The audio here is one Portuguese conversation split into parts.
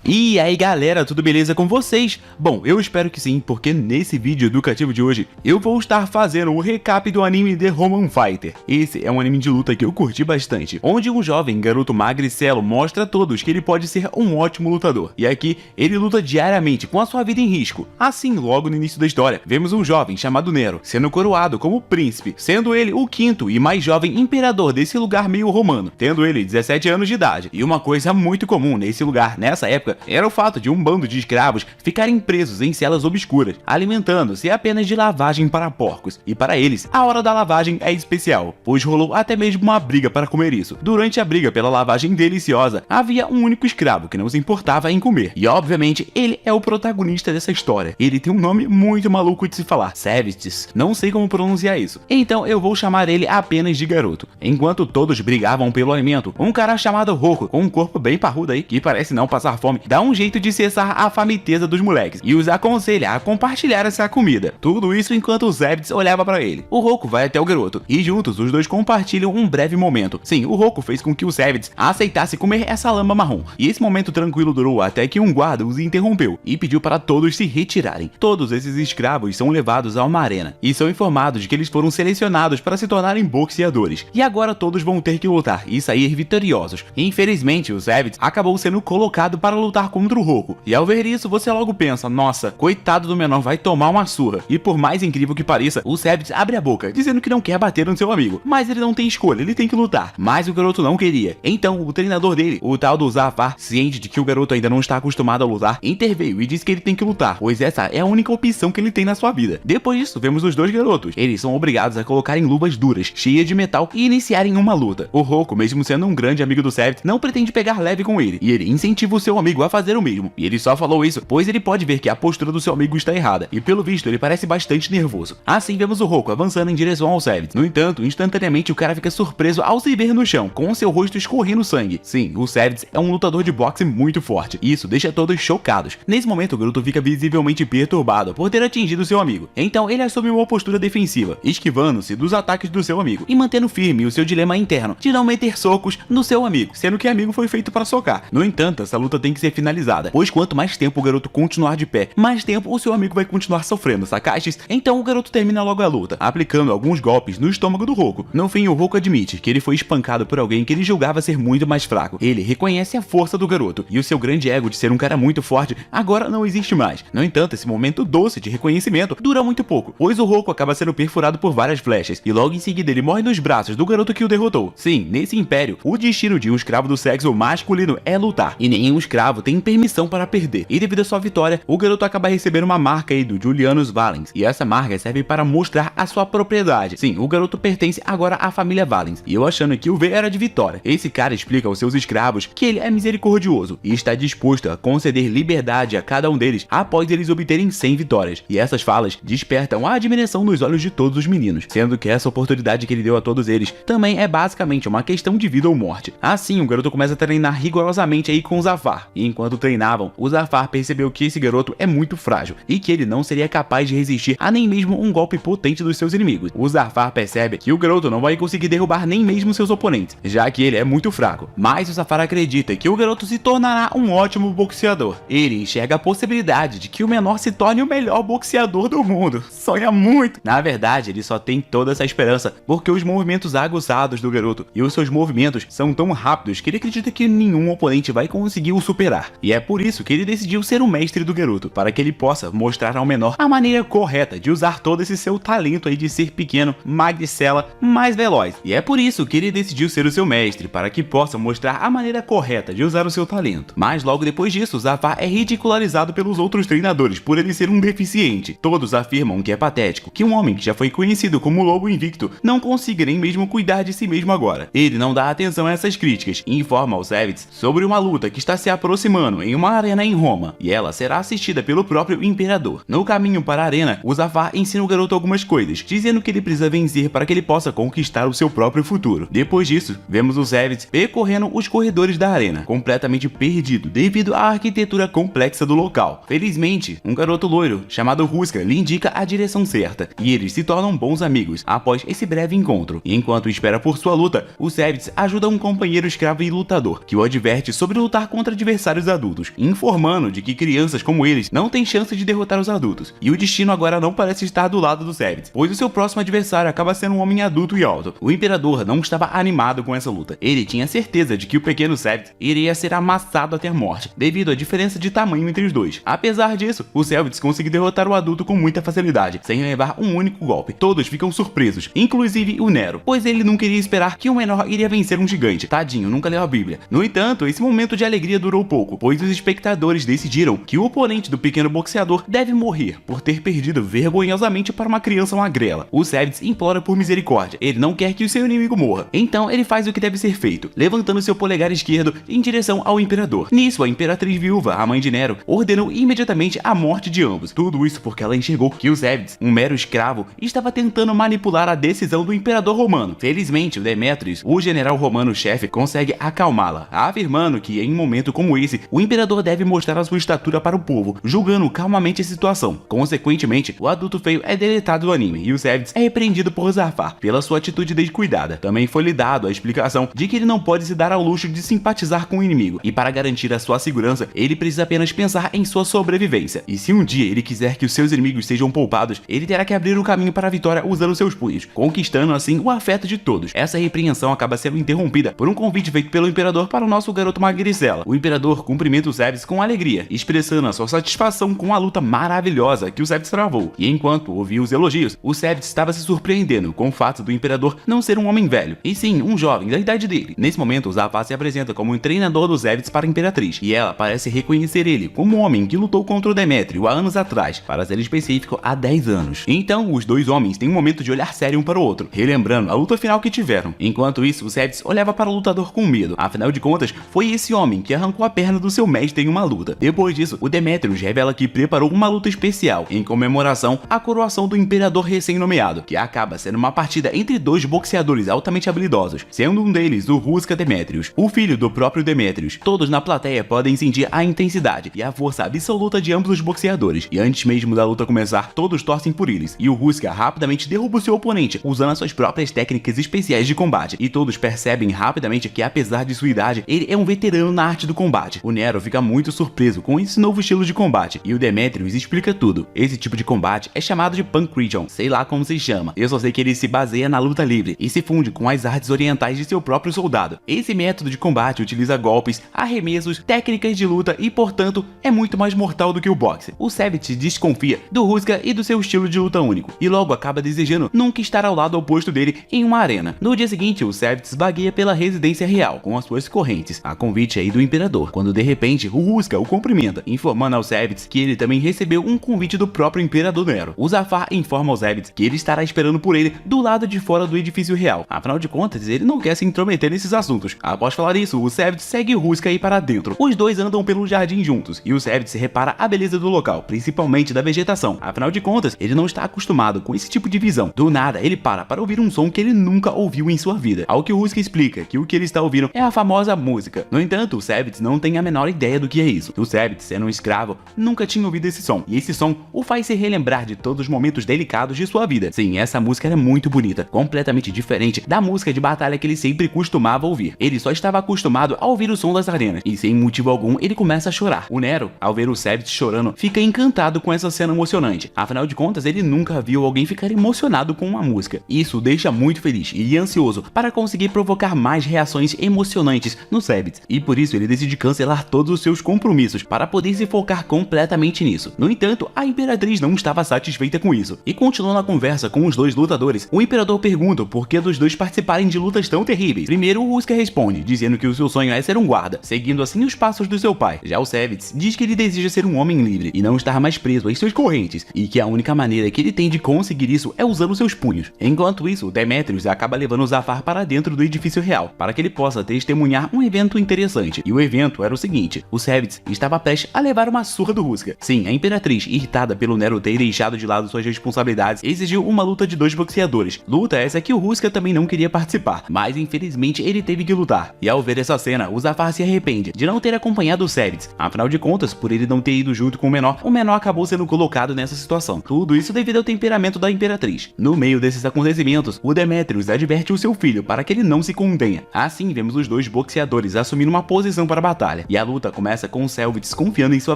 E aí galera, tudo beleza com vocês? Bom, eu espero que sim, porque nesse vídeo educativo de hoje eu vou estar fazendo o recap do anime The Roman Fighter. Esse é um anime de luta que eu curti bastante, onde um jovem garoto magricelo mostra a todos que ele pode ser um ótimo lutador. E aqui, ele luta diariamente com a sua vida em risco. Assim, logo no início da história, vemos um jovem chamado Nero sendo coroado como príncipe, sendo ele o quinto e mais jovem imperador desse lugar meio romano, tendo ele 17 anos de idade. E uma coisa muito comum nesse lugar, nessa época, era o fato de um bando de escravos ficarem presos em celas obscuras, alimentando-se apenas de lavagem para porcos. E para eles, a hora da lavagem é especial, pois rolou até mesmo uma briga para comer isso. Durante a briga pela lavagem deliciosa, havia um único escravo que não se importava em comer. E obviamente, ele é o protagonista dessa história. Ele tem um nome muito maluco de se falar, Savites. Não sei como pronunciar isso. Então eu vou chamar ele apenas de garoto. Enquanto todos brigavam pelo alimento, um cara chamado Rocco, com um corpo bem parrudo aí, que parece não passar fome, dá um jeito de cessar a famiteza dos moleques e os aconselha a compartilhar essa comida. Tudo isso enquanto o Zebdes olhava para ele. O Rocco vai até o garoto e juntos os dois compartilham um breve momento. Sim, o Rocco fez com que o Zebdes aceitasse comer essa lama marrom. E esse momento tranquilo durou até que um guarda os interrompeu e pediu para todos se retirarem. Todos esses escravos são levados a uma arena e são informados de que eles foram selecionados para se tornarem boxeadores. E agora todos vão ter que lutar e sair vitoriosos. Infelizmente, o Zebdes acabou sendo colocado para lutar contra o Rocco. E ao ver isso, você logo pensa, nossa, coitado do menor, vai tomar uma surra. E por mais incrível que pareça, o Zebdes abre a boca, dizendo que não quer bater no seu amigo. Mas ele não tem escolha, ele tem que lutar. Mas o garoto não queria. Então, o treinador dele, o tal do Zafar, ciente de que o garoto ainda não está acostumado a lutar, interveio e disse que ele tem que lutar, pois essa é a única opção que ele tem na sua vida. Depois disso, vemos os dois garotos. Eles são obrigados a colocarem luvas duras, cheias de metal, e iniciarem uma luta. O Rocco, mesmo sendo um grande amigo do Zebdes, não pretende pegar leve com ele, e ele incentiva o seu amigo a fazer o mesmo. E ele só falou isso, pois ele pode ver que a postura do seu amigo está errada, e pelo visto ele parece bastante nervoso. Assim vemos o Rocco avançando em direção ao Zebdes. No entanto, instantaneamente o cara fica surpreso ao se ver no chão, com seu rosto escorrendo sangue. Sim, o Zebdes é um lutador de boxe muito forte, e isso deixa todos chocados. Nesse momento o garoto fica visivelmente perturbado por ter atingido seu amigo, então ele assume uma postura defensiva, esquivando-se dos ataques do seu amigo, e mantendo firme o seu dilema interno de não meter socos no seu amigo, sendo que amigo foi feito para socar. No entanto, essa luta tem que ser finalizada, pois quanto mais tempo o garoto continuar de pé, mais tempo o seu amigo vai continuar sofrendo, sacastes? Então o garoto termina logo a luta, aplicando alguns golpes no estômago do Rocco. No fim, o Rocco admite que ele foi espancado por alguém que ele julgava ser muito mais fraco. Ele reconhece a força do garoto, e o seu grande ego de ser um cara muito forte agora não existe mais. No entanto, esse momento doce de reconhecimento dura muito pouco, pois o Rocco acaba sendo perfurado por várias flechas, e logo em seguida ele morre nos braços do garoto que o derrotou. Sim, nesse império, o destino de um escravo do sexo masculino é lutar, e nenhum escravo tem permissão para perder. E devido à sua vitória, o garoto acaba recebendo uma marca aí do Julianus Valens, e essa marca serve para mostrar a sua propriedade. Sim, o garoto pertence agora à família Valens, e eu achando que o V era de vitória. Esse cara explica aos seus escravos que ele é misericordioso e está disposto a conceder liberdade a cada um deles após eles obterem 100 vitórias. E essas falas despertam a admiração nos olhos de todos os meninos, sendo que essa oportunidade que ele deu a todos eles também é basicamente uma questão de vida ou morte. Assim, o garoto começa a treinar rigorosamente aí com o Zafar, e enquanto treinavam, o Zafar percebeu que esse garoto é muito frágil e que ele não seria capaz de resistir a nem mesmo um golpe potente dos seus inimigos. O Zafar percebe que o garoto não vai conseguir derrubar nem mesmo seus oponentes, já que ele é muito fraco. Mas o Zafar acredita que o garoto se tornará um ótimo boxeador. Ele enxerga a possibilidade de que o menor se torne o melhor boxeador do mundo. Sonha muito! Na verdade, ele só tem toda essa esperança porque os movimentos aguçados do garoto e os seus movimentos são tão rápidos que ele acredita que nenhum oponente vai conseguir o superar. E é por isso que ele decidiu ser o mestre do garoto, para que ele possa mostrar ao menor a maneira correta de usar todo esse seu talento aí de ser pequeno, magricela, mais veloz. E é por isso que ele decidiu ser o seu mestre, para que possa mostrar a maneira correta de usar o seu talento. Mas logo depois disso, Zafar é ridicularizado pelos outros treinadores por ele ser um deficiente. Todos afirmam que é patético que um homem que já foi conhecido como Lobo Invicto não consiga nem mesmo cuidar de si mesmo agora. Ele não dá atenção a essas críticas e informa aos Zebdes sobre uma luta que está se aproximando em uma arena em Roma, e ela será assistida pelo próprio imperador. No caminho para a arena, o Zafar ensina o garoto algumas coisas, dizendo que ele precisa vencer para que ele possa conquistar o seu próprio futuro. Depois disso, vemos o Zebdes percorrendo os corredores da arena, completamente perdido devido à arquitetura complexa do local. Felizmente, um garoto loiro chamado Ruska lhe indica a direção certa, e eles se tornam bons amigos após esse breve encontro. E enquanto espera por sua luta, o Zebdes ajuda um companheiro escravo e lutador, que o adverte sobre lutar contra adversários adversários adultos, informando de que crianças como eles não têm chance de derrotar os adultos. E o destino agora não parece estar do lado do Cebes, pois o seu próximo adversário acaba sendo um homem adulto e alto. O Imperador não estava animado com essa luta. Ele tinha certeza de que o pequeno Cebes iria ser amassado até a morte, devido à diferença de tamanho entre os dois. Apesar disso, o Cebes conseguiu derrotar o adulto com muita facilidade, sem levar um único golpe. Todos ficam surpresos, inclusive o Nero, pois ele não queria esperar que um menor iria vencer um gigante. Tadinho, nunca leu a Bíblia. No entanto, esse momento de alegria durou pouco, pois os espectadores decidiram que o oponente do pequeno boxeador deve morrer por ter perdido vergonhosamente para uma criança magrela. O Cebes implora por misericórdia. Ele não quer que o seu inimigo morra. Então ele faz o que deve ser feito, levantando seu polegar esquerdo em direção ao imperador. Nisso, a imperatriz viúva, a mãe de Nero, ordenou imediatamente a morte de ambos. Tudo isso porque ela enxergou que o Cebes, um mero escravo, estava tentando manipular a decisão do imperador romano. Felizmente, o Demétrios, o general romano-chefe, consegue acalmá-la, afirmando que em um momento como esse, o imperador deve mostrar a sua estatura para o povo, julgando calmamente a situação. Consequentemente, o adulto feio é deletado do anime e o Cebes é repreendido por Zafar pela sua atitude descuidada. Também foi lhe dado a explicação de que ele não pode se dar ao luxo de simpatizar com o inimigo, e para garantir a sua segurança, ele precisa apenas pensar em sua sobrevivência. E se um dia ele quiser que os seus inimigos sejam poupados, ele terá que abrir o caminho para a vitória usando seus punhos, conquistando assim o afeto de todos. Essa repreensão acaba sendo interrompida por um convite feito pelo imperador para o nosso garoto Magricela. O imperador cumprimenta o Cebes com alegria, expressando a sua satisfação com a luta maravilhosa que o Cebes travou. E enquanto ouvia os elogios, o Cebes estava se surpreendendo com o fato do imperador não ser um homem velho, e sim um jovem da idade dele. Nesse momento, Zafar se apresenta como um treinador do Cebes para a imperatriz, e ela parece reconhecer ele como um homem que lutou contra o Demétrio há anos atrás, para ser específico, há 10 anos. Então, os dois homens têm um momento de olhar sério um para o outro, relembrando a luta final que tiveram. Enquanto isso, o Cebes olhava para o lutador com medo, afinal de contas, foi esse homem que arrancou a perna do seu mestre em uma luta. Depois disso, o Demétrios revela que preparou uma luta especial em comemoração à coroação do imperador recém-nomeado, que acaba sendo uma partida entre dois boxeadores altamente habilidosos, sendo um deles o Ruska Demétrios, o filho do próprio Demétrios. Todos na plateia podem sentir a intensidade e a força absoluta de ambos os boxeadores, e antes mesmo da luta começar, todos torcem por eles, e o Ruska rapidamente derruba o seu oponente, usando as suas próprias técnicas especiais de combate, e todos percebem rapidamente que apesar de sua idade, ele é um veterano na arte do combate. O Nero fica muito surpreso com esse novo estilo de combate, e o Demétrios explica tudo. Esse tipo de combate é chamado de Pankration, sei lá como se chama, eu só sei que ele se baseia na luta livre e se funde com as artes orientais de seu próprio soldado. Esse método de combate utiliza golpes, arremessos, técnicas de luta e, portanto, é muito mais mortal do que o boxe. O Cebes desconfia do Ruska e do seu estilo de luta único, e logo acaba desejando nunca estar ao lado oposto dele em uma arena. No dia seguinte, o Cebes vagueia pela residência real com as suas correntes, a convite aí do imperador, quando de repente o Ruska o cumprimenta, informando ao Cebes que ele também recebeu um convite do próprio imperador Nero. O Zafar informa ao Cebes que ele estará esperando por ele do lado de fora do edifício real, afinal de contas ele não quer se intrometer nesses assuntos. Após falar isso, o Cebes segue o Ruska aí para dentro. Os dois andam pelo jardim juntos, e o Cebes repara a beleza do local, principalmente da vegetação, afinal de contas ele não está acostumado com esse tipo de visão. Do nada, ele para ouvir um som que ele nunca ouviu em sua vida, ao que o Ruska explica que o que ele está ouvindo é a famosa música. No entanto, o Cebes não tem a menor ideia do que é isso. O Cebes, sendo um escravo, nunca tinha ouvido esse som, e esse som o faz se relembrar de todos os momentos delicados de sua vida. Sim, essa música era muito bonita, completamente diferente da música de batalha que ele sempre costumava ouvir. Ele só estava acostumado a ouvir o som das arenas, e sem motivo algum ele começa a chorar. O Nero, ao ver o Cebes chorando, fica encantado com essa cena emocionante. Afinal de contas, ele nunca viu alguém ficar emocionado com uma música. Isso o deixa muito feliz e ansioso para conseguir provocar mais reações emocionantes no Cebes, e por isso ele decide cancelar todos os seus compromissos para poder se focar completamente nisso. No entanto, a imperatriz não estava satisfeita com isso, e continuando a conversa com os dois lutadores, o imperador pergunta o porquê dos dois participarem de lutas tão terríveis. Primeiro, o Ruska responde, dizendo que o seu sonho é ser um guarda, seguindo assim os passos do seu pai. Já o Cebes diz que ele deseja ser um homem livre e não estar mais preso às suas correntes, e que a única maneira que ele tem de conseguir isso é usando seus punhos. Enquanto isso, Demétrios acaba levando o Zafar para dentro do edifício real, para que ele possa testemunhar um evento interessante. E o evento era o seguinte: o Cebes estava prestes a levar uma surra do Ruska. Sim, a imperatriz, irritada pelo Nero ter deixado de lado suas responsabilidades, exigiu uma luta de dois boxeadores. Luta essa que o Ruska também não queria participar, mas infelizmente ele teve que lutar. E ao ver essa cena, o Zafar se arrepende de não ter acompanhado o Cebes. Afinal de contas, por ele não ter ido junto com o menor acabou sendo colocado nessa situação. Tudo isso devido ao temperamento da imperatriz. No meio desses acontecimentos, o Demétrios adverte o seu filho para que ele não se contenha. Assim, vemos os dois boxeadores assumindo uma posição para a batalha. e a luta começa com o Selvitz confiando em sua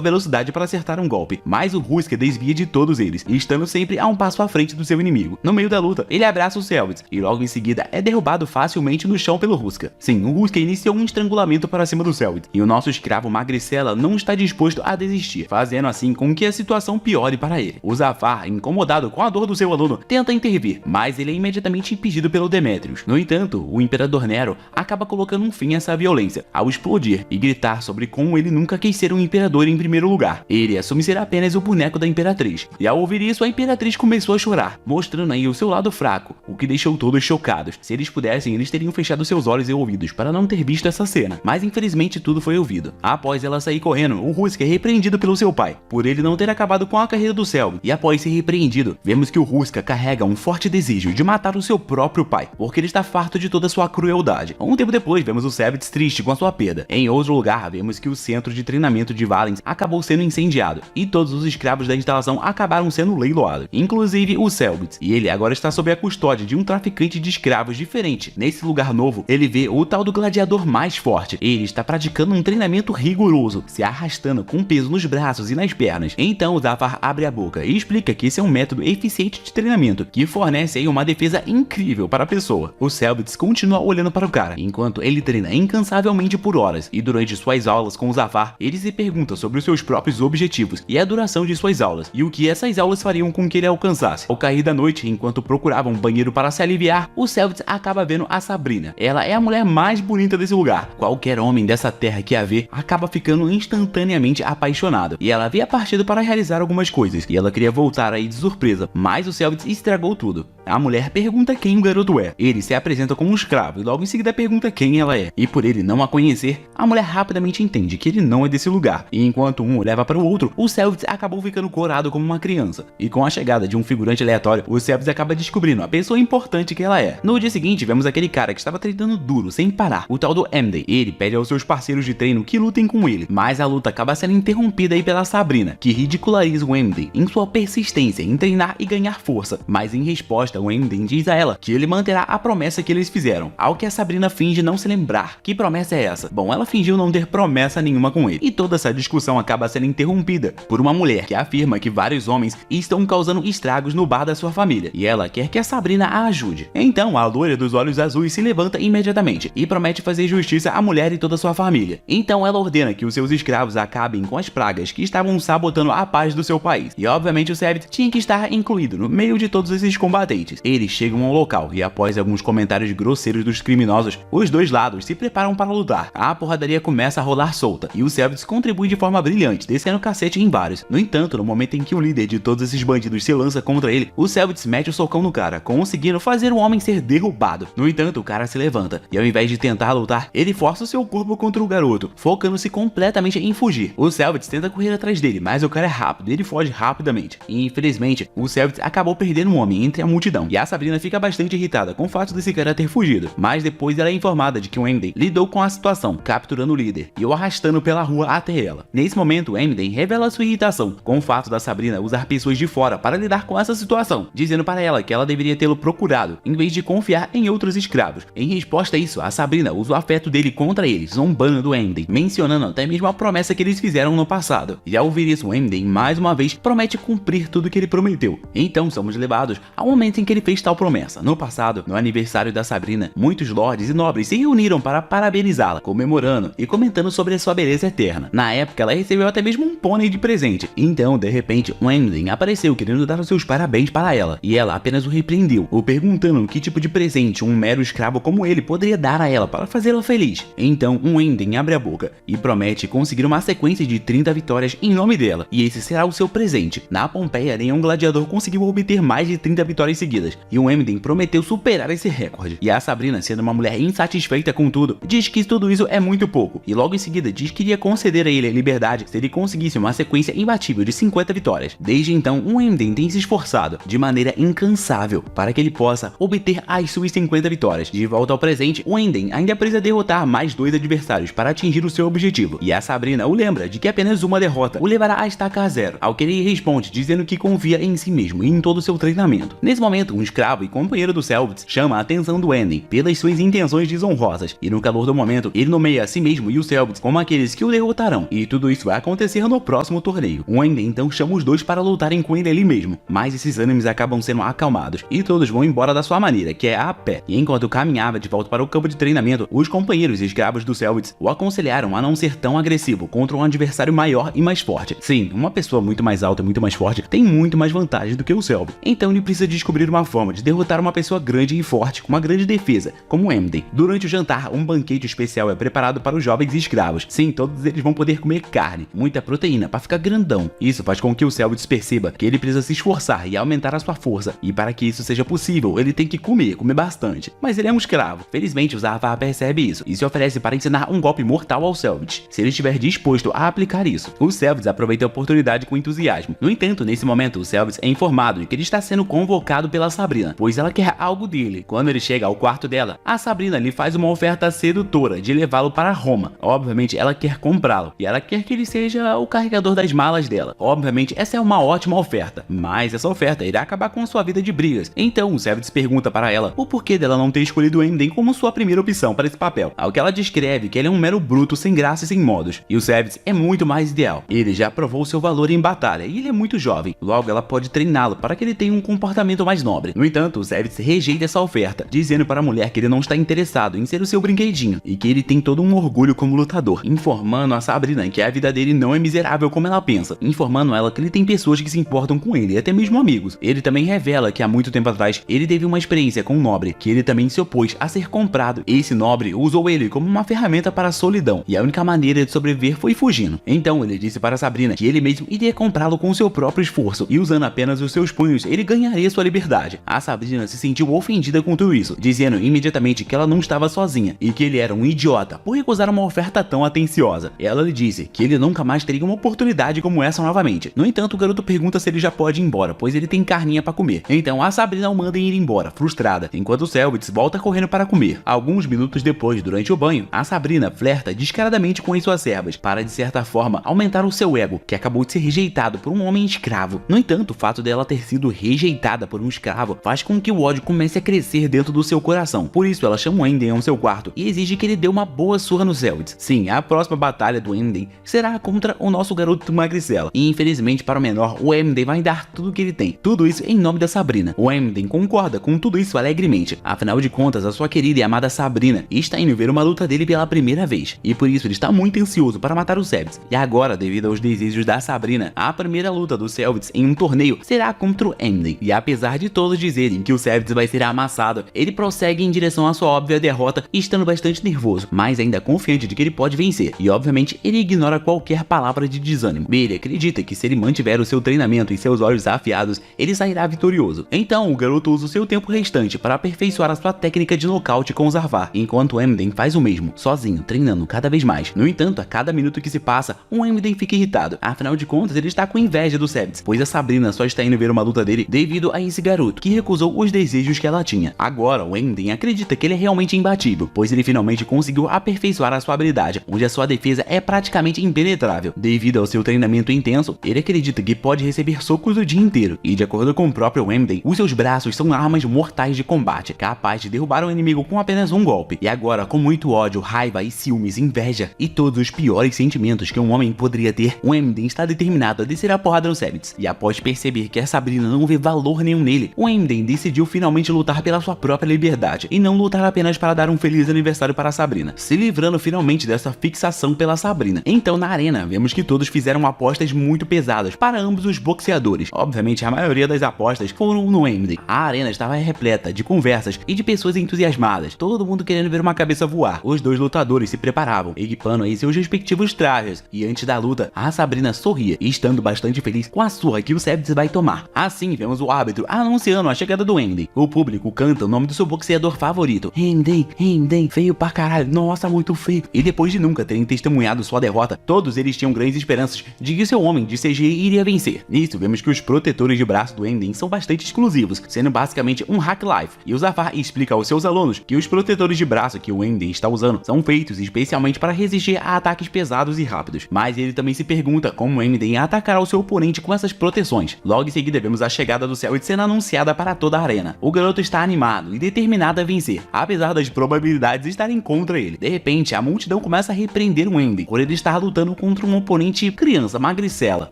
velocidade para acertar um golpe, mas o Husker desvia de todos eles, estando sempre a um passo à frente do seu inimigo. No meio da luta, ele abraça o Selvitz e logo em seguida é derrubado facilmente no chão pelo Husker. Sim, o Husker iniciou um estrangulamento para cima do Selvitz, e o nosso escravo Magricela não está disposto a desistir, fazendo assim com que a situação piore para ele. O Zafar, incomodado com a dor do seu aluno, tenta intervir, mas ele é imediatamente impedido pelo Demetrius. No entanto, o Imperador Nero acaba colocando um fim a essa violência, ao explodir e gritar sobre como ele nunca quis ser um imperador em primeiro lugar. Ele assume ser apenas o boneco da Imperatriz, e ao ouvir isso a Imperatriz começou a chorar, mostrando aí o seu lado fraco, o que deixou todos chocados. Se eles pudessem, eles teriam fechado seus olhos e ouvidos para não ter visto essa cena, mas infelizmente tudo foi ouvido. Após ela sair correndo, o Husker é repreendido pelo seu pai, por ele não ter acabado com a carreira do Selvitz, e após ser repreendido, vemos que o Husker carrega um forte desejo de matar o seu próprio pai, porque ele está farto de toda sua crueldade. Um tempo depois, vemos o Selvitz triste com a sua perda. Em outro lugar, vemos que o centro de treinamento de Valens acabou sendo incendiado, e todos os escravos da instalação acabaram sendo leiloados, inclusive o Selvitz, e ele agora está sob a custódia de um traficante de escravos diferente. Nesse lugar novo, ele vê o tal do gladiador mais forte. Ele está praticando um treinamento rigoroso, se arrastando com peso nos braços e nas pernas. Então o Zafar abre a boca e explica que esse é um método eficiente de treinamento, que fornece aí uma defesa incrível para a pessoa. O Selvitz continua olhando para o cara, enquanto ele treina incansavelmente por horas, e durante suas aulas com o Zafar, ele se pergunta sobre os seus próprios objetivos e a duração de suas aulas, e o que essas aulas fariam com que ele alcançasse. Ao cair da noite, enquanto procurava um banheiro para se aliviar, o Selvitz acaba vendo a Sabrina. Ela é a mulher mais bonita desse lugar. Qualquer homem dessa terra que a vê, acaba ficando instantaneamente apaixonado, e ela havia partido para realizar algumas coisas, e ela queria voltar aí de surpresa, mas o Selvitz estragou tudo. A mulher pergunta quem o garoto é. Ele se apresenta como um escravo e logo em seguida pergunta quem ela é. E por ele não a conhecer, a mulher rapidamente entende que ele não é desse lugar. E enquanto um leva para o outro, o Selvitz acabou ficando corado como uma criança. E com a chegada de um figurante aleatório, o Selvitz acaba descobrindo a pessoa importante que ela é. No dia seguinte, vemos aquele cara que estava treinando duro, sem parar, o tal do Emden. Ele pede aos seus parceiros de treino que lutem com ele, mas a luta acaba sendo interrompida aí pela Sabrina, que ridiculariza o Emden em sua persistência em treinar e ganhar força. Mas em resposta, o Emden diz a ela que ele manterá a promessa que eles fizeram, ao que a Sabrina finge não se lembrar. Que promessa é essa? Bom, ela fingiu não ter promessa nenhuma com ele, e toda essa discussão acaba sendo interrompida por uma mulher que afirma que vários homens estão causando estragos no bar da sua família, e ela quer que a Sabrina a ajude. Então a loira dos olhos azuis se levanta imediatamente e promete fazer justiça à mulher e toda a sua família. Então ela ordena que os seus escravos acabem com as pragas que estavam sabotando a paz do seu país, e obviamente o Selvitz tinha que estar incluído no meio de todos esses combatentes. Eles chegam ao local e após alguns comentários grosseiros dos criminosos, os dois lados se preparam para lutar. A porradaria começa a rolar solta e o Selvitz contribui de forma brilhante, descendo o cacete em vários. No entanto, no momento em que o líder de todos esses bandidos se lança contra ele, o Selvitz mete o socão no cara, conseguindo fazer o homem ser derrubado. No entanto, o cara se levanta e ao invés de tentar lutar, ele força o seu corpo contra o garoto, focando-se completamente em fugir. O Selvitz tenta correr atrás dele, mas o cara é rápido e ele foge rapidamente. E infelizmente, o Selvitz acabou perdendo um homem entre a multidão, e a Sabrina fica bastante irritada com o fato desse cara ter fugido, mas depois ela é informada de que o Emden lidou com a situação, capturando o líder e o arrastando pela rua até ela. Nesse momento, Emden revela sua irritação com o fato da Sabrina usar pessoas de fora para lidar com essa situação, dizendo para ela que ela deveria tê-lo procurado, em vez de confiar em outros escravos. Em resposta a isso, a Sabrina usa o afeto dele contra ele, zombando do Emden, mencionando até mesmo a promessa que eles fizeram no passado. E ao ouvir isso, Emden, mais uma vez, promete cumprir tudo que ele prometeu. Então somos levados ao momento em que ele fez tal promessa. No passado, no aniversário da Sabrina, muitos lords e nobres se reuniram para parabenizá-la, comemorando e comentando sobre a sua beleza eterna. Na época, ela recebeu até mesmo um pônei de presente. Então, de repente, um Emden apareceu querendo dar os seus parabéns para ela, e ela apenas o repreendeu, o perguntando que tipo de presente um mero escravo como ele poderia dar a ela para fazê-la feliz. Então, um Emden abre a boca e promete conseguir uma sequência de 30 vitórias em nome dela, e esse será o seu presente. Na Pompeia, nenhum gladiador conseguiu obter mais de 30 vitórias seguidas, e o Emden prometeu superar esse recorde. E a Sabrina, sendo uma mulher insatisfeita com tudo, diz que tudo isso é muito pouco, e logo em seguida diz que iria conceder a ele a liberdade se ele conseguisse uma sequência imbatível de 50 vitórias. Desde então, o Emden tem se esforçado de maneira incansável para que ele possa obter as suas 50 vitórias. De volta ao presente, o Emden ainda precisa derrotar mais 2 adversários para atingir o seu objetivo, e a Sabrina o lembra de que apenas uma derrota o levará a estaca a zero, ao que ele responde dizendo que confia em si mesmo e em todo o seu treinamento. Nesse momento, momento, um escravo e companheiro do Selvitz chama a atenção do Enden pelas suas intenções desonrosas, e no calor do momento, ele nomeia a si mesmo e o Selvitz como aqueles que o derrotarão, e tudo isso vai acontecer no próximo torneio. O Enden então chama os dois para lutarem com ele ali mesmo, mas esses ânimos acabam sendo acalmados, e todos vão embora da sua maneira, que é a pé. E enquanto caminhava de volta para o campo de treinamento, os companheiros e escravos do Selvitz o aconselharam a não ser tão agressivo contra um adversário maior e mais forte. Sim, uma pessoa muito mais alta e muito mais forte tem muito mais vantagem do que o Selvitz, então ele precisa descobrir uma forma de derrotar uma pessoa grande e forte com uma grande defesa, como o Emden. Durante o jantar, um banquete especial é preparado para os jovens escravos. Sim, todos eles vão poder comer carne, muita proteína para ficar grandão. Isso faz com que o Selvitz perceba que ele precisa se esforçar e aumentar a sua força, e para que isso seja possível, ele tem que comer bastante. Mas ele é um escravo. Felizmente, o Zafar percebe isso e se oferece para ensinar um golpe mortal ao Selvitz, se ele estiver disposto a aplicar isso. O Selvitz aproveita a oportunidade com entusiasmo. No entanto, nesse momento, o Selvitz é informado de que ele está sendo convocado pela Sabrina, pois ela quer algo dele. Quando ele chega ao quarto dela, a Sabrina lhe faz uma oferta sedutora de levá-lo para Roma. Obviamente, ela quer comprá-lo, e ela quer que ele seja o carregador das malas dela. Obviamente, essa é uma ótima oferta, mas essa oferta irá acabar com a sua vida de brigas. Então, o Selvitz pergunta para ela o porquê dela não ter escolhido o Emden como sua primeira opção para esse papel, ao que ela descreve que ele é um mero bruto sem graça e sem modos, e o Selvitz é muito mais ideal. Ele já provou seu valor em batalha, e ele é muito jovem, logo ela pode treiná-lo para que ele tenha um comportamento mais nobre. No entanto, o Selvitz rejeita essa oferta, dizendo para a mulher que ele não está interessado em ser o seu brinquedinho, e que ele tem todo um orgulho como lutador, informando a Sabrina que a vida dele não é miserável como ela pensa, informando ela que ele tem pessoas que se importam com ele, até mesmo amigos. Ele também revela que há muito tempo atrás ele teve uma experiência com um nobre, que ele também se opôs a ser comprado. Esse nobre usou ele como uma ferramenta para a solidão, e a única maneira de sobreviver foi fugindo. Então ele disse para Sabrina que ele mesmo iria comprá-lo com seu próprio esforço, e usando apenas os seus punhos, ele ganharia sua liberdade. A Sabrina se sentiu ofendida com tudo isso, dizendo imediatamente que ela não estava sozinha, e que ele era um idiota por recusar uma oferta tão atenciosa. Ela lhe disse que ele nunca mais teria uma oportunidade como essa novamente. No entanto, o garoto pergunta se ele já pode ir embora, pois ele tem carninha para comer. Então a Sabrina o manda ir embora, frustrada, enquanto o Selvitz volta correndo para comer. Alguns minutos depois, durante o banho, a Sabrina flerta descaradamente com as suas servas, para de certa forma aumentar o seu ego, que acabou de ser rejeitado por um homem escravo. No entanto, o fato dela ter sido rejeitada por um escravo faz com que o ódio comece a crescer dentro do seu coração. Por isso, ela chama o Emden ao seu quarto e exige que ele dê uma boa surra no Selvitz. Sim, a próxima batalha do Emden será contra o nosso garoto Magricela, e infelizmente para o menor, o Emden vai dar tudo o que ele tem. Tudo isso em nome da Sabrina. O Emden concorda com tudo isso alegremente. Afinal de contas, a sua querida e amada Sabrina está indo ver uma luta dele pela primeira vez, e por isso ele está muito ansioso para matar o Selvitz. E agora, devido aos desejos da Sabrina, a primeira luta do Selvitz em um torneio será contra o Emden. E apesar de todos dizerem que o Selvitz vai ser amassado, ele prossegue em direção à sua óbvia derrota, estando bastante nervoso, mas ainda confiante de que ele pode vencer. E obviamente ele ignora qualquer palavra de desânimo. Ele acredita que se ele mantiver o seu treinamento e seus olhos afiados, ele sairá vitorioso. Então o garoto usa o seu tempo restante para aperfeiçoar a sua técnica de nocaute com o Zafar, enquanto o Emden faz o mesmo, sozinho, treinando cada vez mais. No entanto, a cada minuto que se passa, o Emden fica irritado. Afinal de contas, ele está com inveja do Selvitz, pois a Sabrina só está indo ver uma luta dele devido a esse garoto, que recusou os desejos que ela tinha. Agora, o Emden acredita que ele é realmente imbatível, pois ele finalmente conseguiu aperfeiçoar a sua habilidade, onde a sua defesa é praticamente impenetrável. Devido ao seu treinamento intenso, ele acredita que pode receber socos o dia inteiro, e de acordo com o próprio Emden, os seus braços são armas mortais de combate, capazes de derrubar um inimigo com apenas um golpe. E agora, com muito ódio, raiva e ciúmes, inveja e todos os piores sentimentos que um homem poderia ter, o Emden está determinado a descer a porrada no Selvitz. E após perceber que a Sabrina não vê valor nenhum nele, o Emden decidiu finalmente lutar pela sua própria liberdade, e não lutar apenas para dar um feliz aniversário para a Sabrina, se livrando finalmente dessa fixação pela Sabrina. Então na arena, vemos que todos fizeram apostas muito pesadas para ambos os boxeadores. Obviamente a maioria das apostas foram no Emden. A arena estava repleta de conversas e de pessoas entusiasmadas, todo mundo querendo ver uma cabeça voar. Os dois lutadores se preparavam, equipando aí seus respectivos trajes, e antes da luta, a Sabrina sorria, estando bastante feliz com a surra que o Selvitz vai tomar. Assim, vemos o árbitro anunciando a chegada do Emden. O público canta o nome do seu boxeador favorito: Emden, Emden, feio pra caralho, nossa, muito feio. E depois de nunca terem testemunhado sua derrota, todos eles tinham grandes esperanças de que seu homem de CG iria vencer. Nisso, vemos que os protetores de braço do Emden são bastante exclusivos, sendo basicamente um hack life, e o Zafar explica aos seus alunos que os protetores de braço que o Emden está usando são feitos especialmente para resistir a ataques pesados e rápidos. Mas ele também se pergunta como o Emden atacará o seu oponente com essas proteções. Logo em seguida, vemos a chegada do Selvitz sendo anunciada anunciada para toda a arena. O garoto está animado e determinado a vencer, apesar das probabilidades estarem contra ele. De repente, a multidão começa a repreender o Emden por ele estar lutando contra um oponente criança magricela,